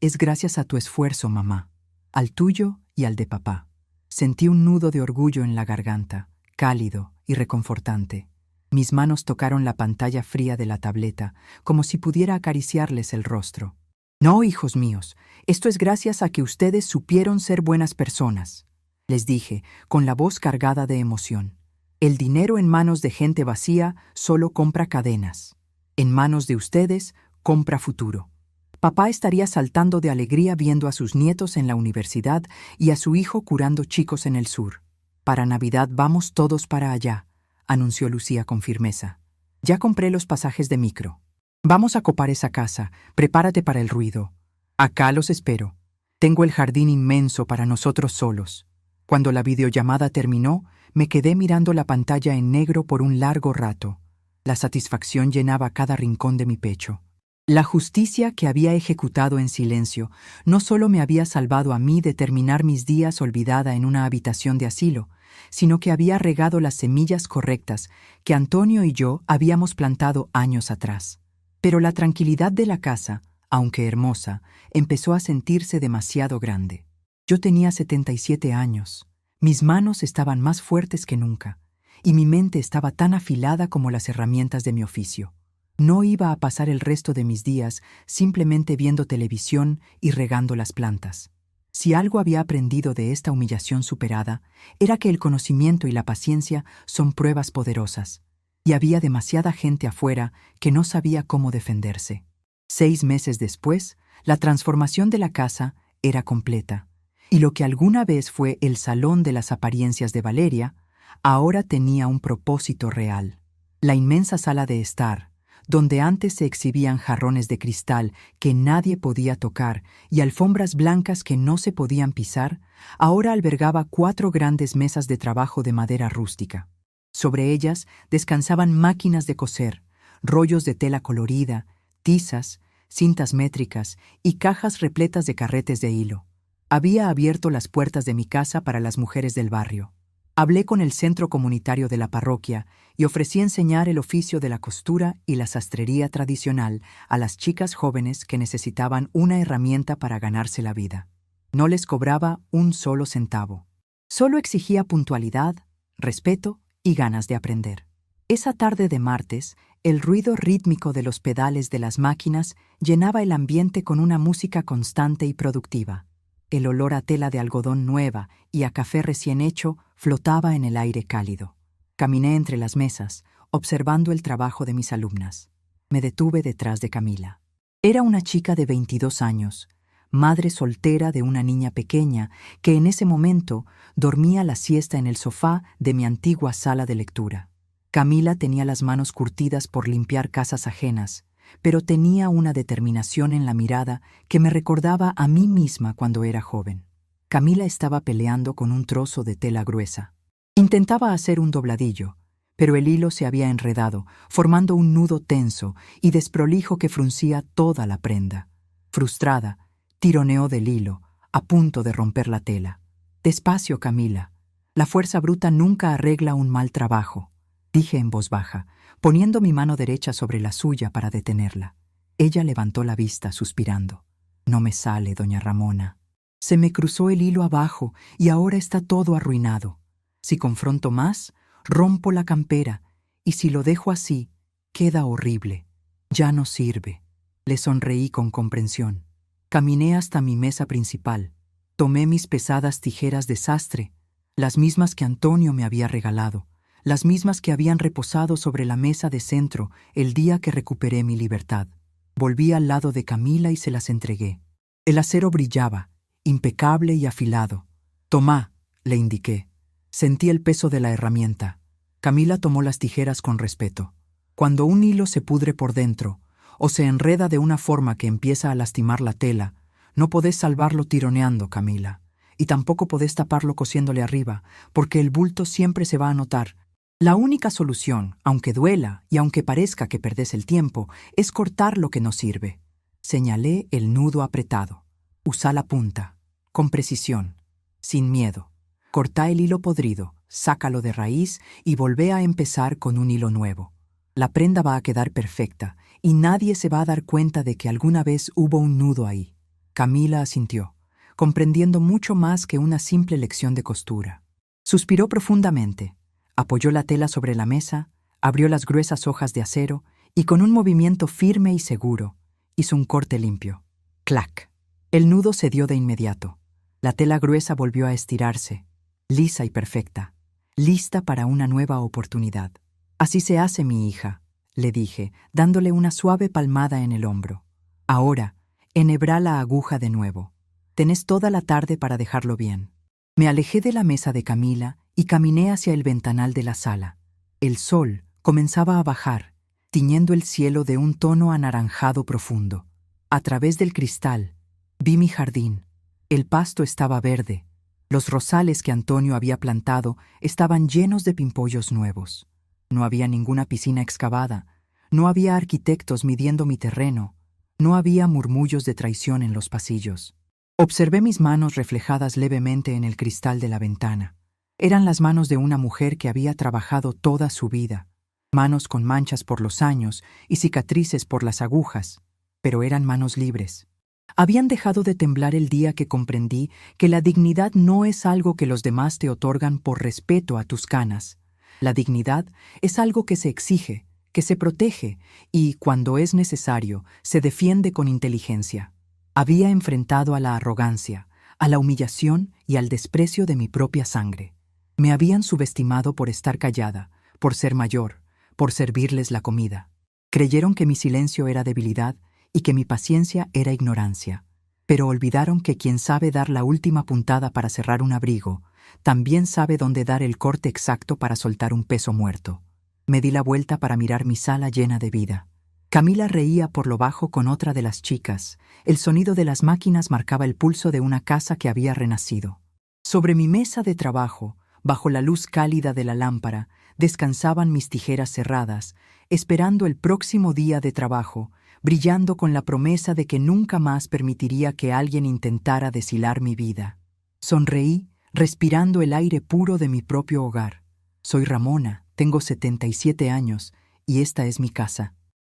es gracias a tu esfuerzo, mamá. Al tuyo y al de papá». Sentí un nudo de orgullo en la garganta, cálido y reconfortante. Mis manos tocaron la pantalla fría de la tableta, como si pudiera acariciarles el rostro. «No, hijos míos, esto es gracias a que ustedes supieron ser buenas personas», les dije, con la voz cargada de emoción. «El dinero en manos de gente vacía solo compra cadenas. En manos de ustedes, compra futuro». Papá estaría saltando de alegría viendo a sus nietos en la universidad y a su hijo curando chicos en el sur. «Para Navidad vamos todos para allá», anunció Lucía con firmeza. «Ya compré los pasajes de micro. Vamos a copar esa casa, prepárate para el ruido. Acá los espero. Tengo el jardín inmenso para nosotros solos». Cuando la videollamada terminó, me quedé mirando la pantalla en negro por un largo rato. La satisfacción llenaba cada rincón de mi pecho. La justicia que había ejecutado en silencio no solo me había salvado a mí de terminar mis días olvidada en una habitación de asilo, sino que había regado las semillas correctas que Antonio y yo habíamos plantado años atrás. Pero la tranquilidad de la casa, aunque hermosa, empezó a sentirse demasiado grande. Yo tenía 77 años, mis manos estaban más fuertes que nunca, y mi mente estaba tan afilada como las herramientas de mi oficio. No iba a pasar el resto de mis días simplemente viendo televisión y regando las plantas. Si algo había aprendido de esta humillación superada, era que el conocimiento y la paciencia son pruebas poderosas, y había demasiada gente afuera que no sabía cómo defenderse. 6 meses después, la transformación de la casa era completa, y lo que alguna vez fue el salón de las apariencias de Valeria, ahora tenía un propósito real. La inmensa sala de estar, donde antes se exhibían jarrones de cristal que nadie podía tocar y alfombras blancas que no se podían pisar, ahora albergaba 4 grandes mesas de trabajo de madera rústica. Sobre ellas descansaban máquinas de coser, rollos de tela colorida, tizas, cintas métricas y cajas repletas de carretes de hilo. Había abierto las puertas de mi casa para las mujeres del barrio. Hablé con el centro comunitario de la parroquia y ofrecí enseñar el oficio de la costura y la sastrería tradicional a las chicas jóvenes que necesitaban una herramienta para ganarse la vida. No les cobraba un solo centavo. Solo exigía puntualidad, respeto y ganas de aprender. Esa tarde de martes, el ruido rítmico de los pedales de las máquinas llenaba el ambiente con una música constante y productiva. El olor a tela de algodón nueva y a café recién hecho flotaba en el aire cálido. Caminé entre las mesas, observando el trabajo de mis alumnas. Me detuve detrás de Camila. Era una chica de 22 años, madre soltera de una niña pequeña que en ese momento dormía la siesta en el sofá de mi antigua sala de lectura. Camila tenía las manos curtidas por limpiar casas ajenas, pero tenía una determinación en la mirada que me recordaba a mí misma cuando era joven. Camila estaba peleando con un trozo de tela gruesa. Intentaba hacer un dobladillo, pero el hilo se había enredado, formando un nudo tenso y desprolijo que fruncía toda la prenda. Frustrada, tironeó del hilo, a punto de romper la tela. «Despacio, Camila. La fuerza bruta nunca arregla un mal trabajo», dije en voz baja, poniendo mi mano derecha sobre la suya para detenerla. Ella levantó la vista, suspirando. «No me sale, doña Ramona. Se me cruzó el hilo abajo y ahora está todo arruinado. Si confronto más, rompo la campera, y si lo dejo así, queda horrible. Ya no sirve». Le sonreí con comprensión. Caminé hasta mi mesa principal. Tomé mis pesadas tijeras de sastre, las mismas que Antonio me había regalado, las mismas que habían reposado sobre la mesa de centro el día que recuperé mi libertad. Volví al lado de Camila y se las entregué. El acero brillaba, impecable y afilado. «Tomá», le indiqué. Sentí el peso de la herramienta. Camila tomó las tijeras con respeto. Cuando un hilo se pudre por dentro, o se enreda de una forma que empieza a lastimar la tela, no podés salvarlo tironeando, Camila, y tampoco podés taparlo cosiéndole arriba, porque el bulto siempre se va a notar. La única solución, aunque duela y aunque parezca que perdés el tiempo, es cortar lo que no sirve. Señalé el nudo apretado. Usá la punta, con precisión, sin miedo. Cortá el hilo podrido, sácalo de raíz y volvé a empezar con un hilo nuevo. La prenda va a quedar perfecta y nadie se va a dar cuenta de que alguna vez hubo un nudo ahí. Camila asintió, comprendiendo mucho más que una simple lección de costura. Suspiró profundamente, apoyó la tela sobre la mesa, abrió las gruesas hojas de acero y con un movimiento firme y seguro hizo un corte limpio. ¡Clac! El nudo cedió de inmediato. La tela gruesa volvió a estirarse, lisa y perfecta, lista para una nueva oportunidad. «Así se hace, mi hija», le dije, dándole una suave palmada en el hombro. «Ahora, enhebrá la aguja de nuevo. Tenés toda la tarde para dejarlo bien». Me alejé de la mesa de Camila y caminé hacia el ventanal de la sala. El sol comenzaba a bajar, tiñendo el cielo de un tono anaranjado profundo. A través del cristal, vi mi jardín. El pasto estaba verde. Los rosales que Antonio había plantado estaban llenos de pimpollos nuevos. No había ninguna piscina excavada, no había arquitectos midiendo mi terreno, no había murmullos de traición en los pasillos. Observé mis manos reflejadas levemente en el cristal de la ventana. Eran las manos de una mujer que había trabajado toda su vida, manos con manchas por los años y cicatrices por las agujas, pero eran manos libres. Habían dejado de temblar el día que comprendí que la dignidad no es algo que los demás te otorgan por respeto a tus canas. La dignidad es algo que se exige, que se protege y, cuando es necesario, se defiende con inteligencia. Había enfrentado a la arrogancia, a la humillación y al desprecio de mi propia sangre. Me habían subestimado por estar callada, por ser mayor, por servirles la comida. Creyeron que mi silencio era debilidad y que mi paciencia era ignorancia. Pero olvidaron que quien sabe dar la última puntada para cerrar un abrigo, también sabe dónde dar el corte exacto para soltar un peso muerto. Me di la vuelta para mirar mi sala llena de vida. Camila reía por lo bajo con otra de las chicas. El sonido de las máquinas marcaba el pulso de una casa que había renacido. Sobre mi mesa de trabajo, bajo la luz cálida de la lámpara, descansaban mis tijeras cerradas, esperando el próximo día de trabajo, brillando con la promesa de que nunca más permitiría que alguien intentara deshilar mi vida. Sonreí, respirando el aire puro de mi propio hogar. Soy Ramona, tengo 77 años, y esta es mi casa.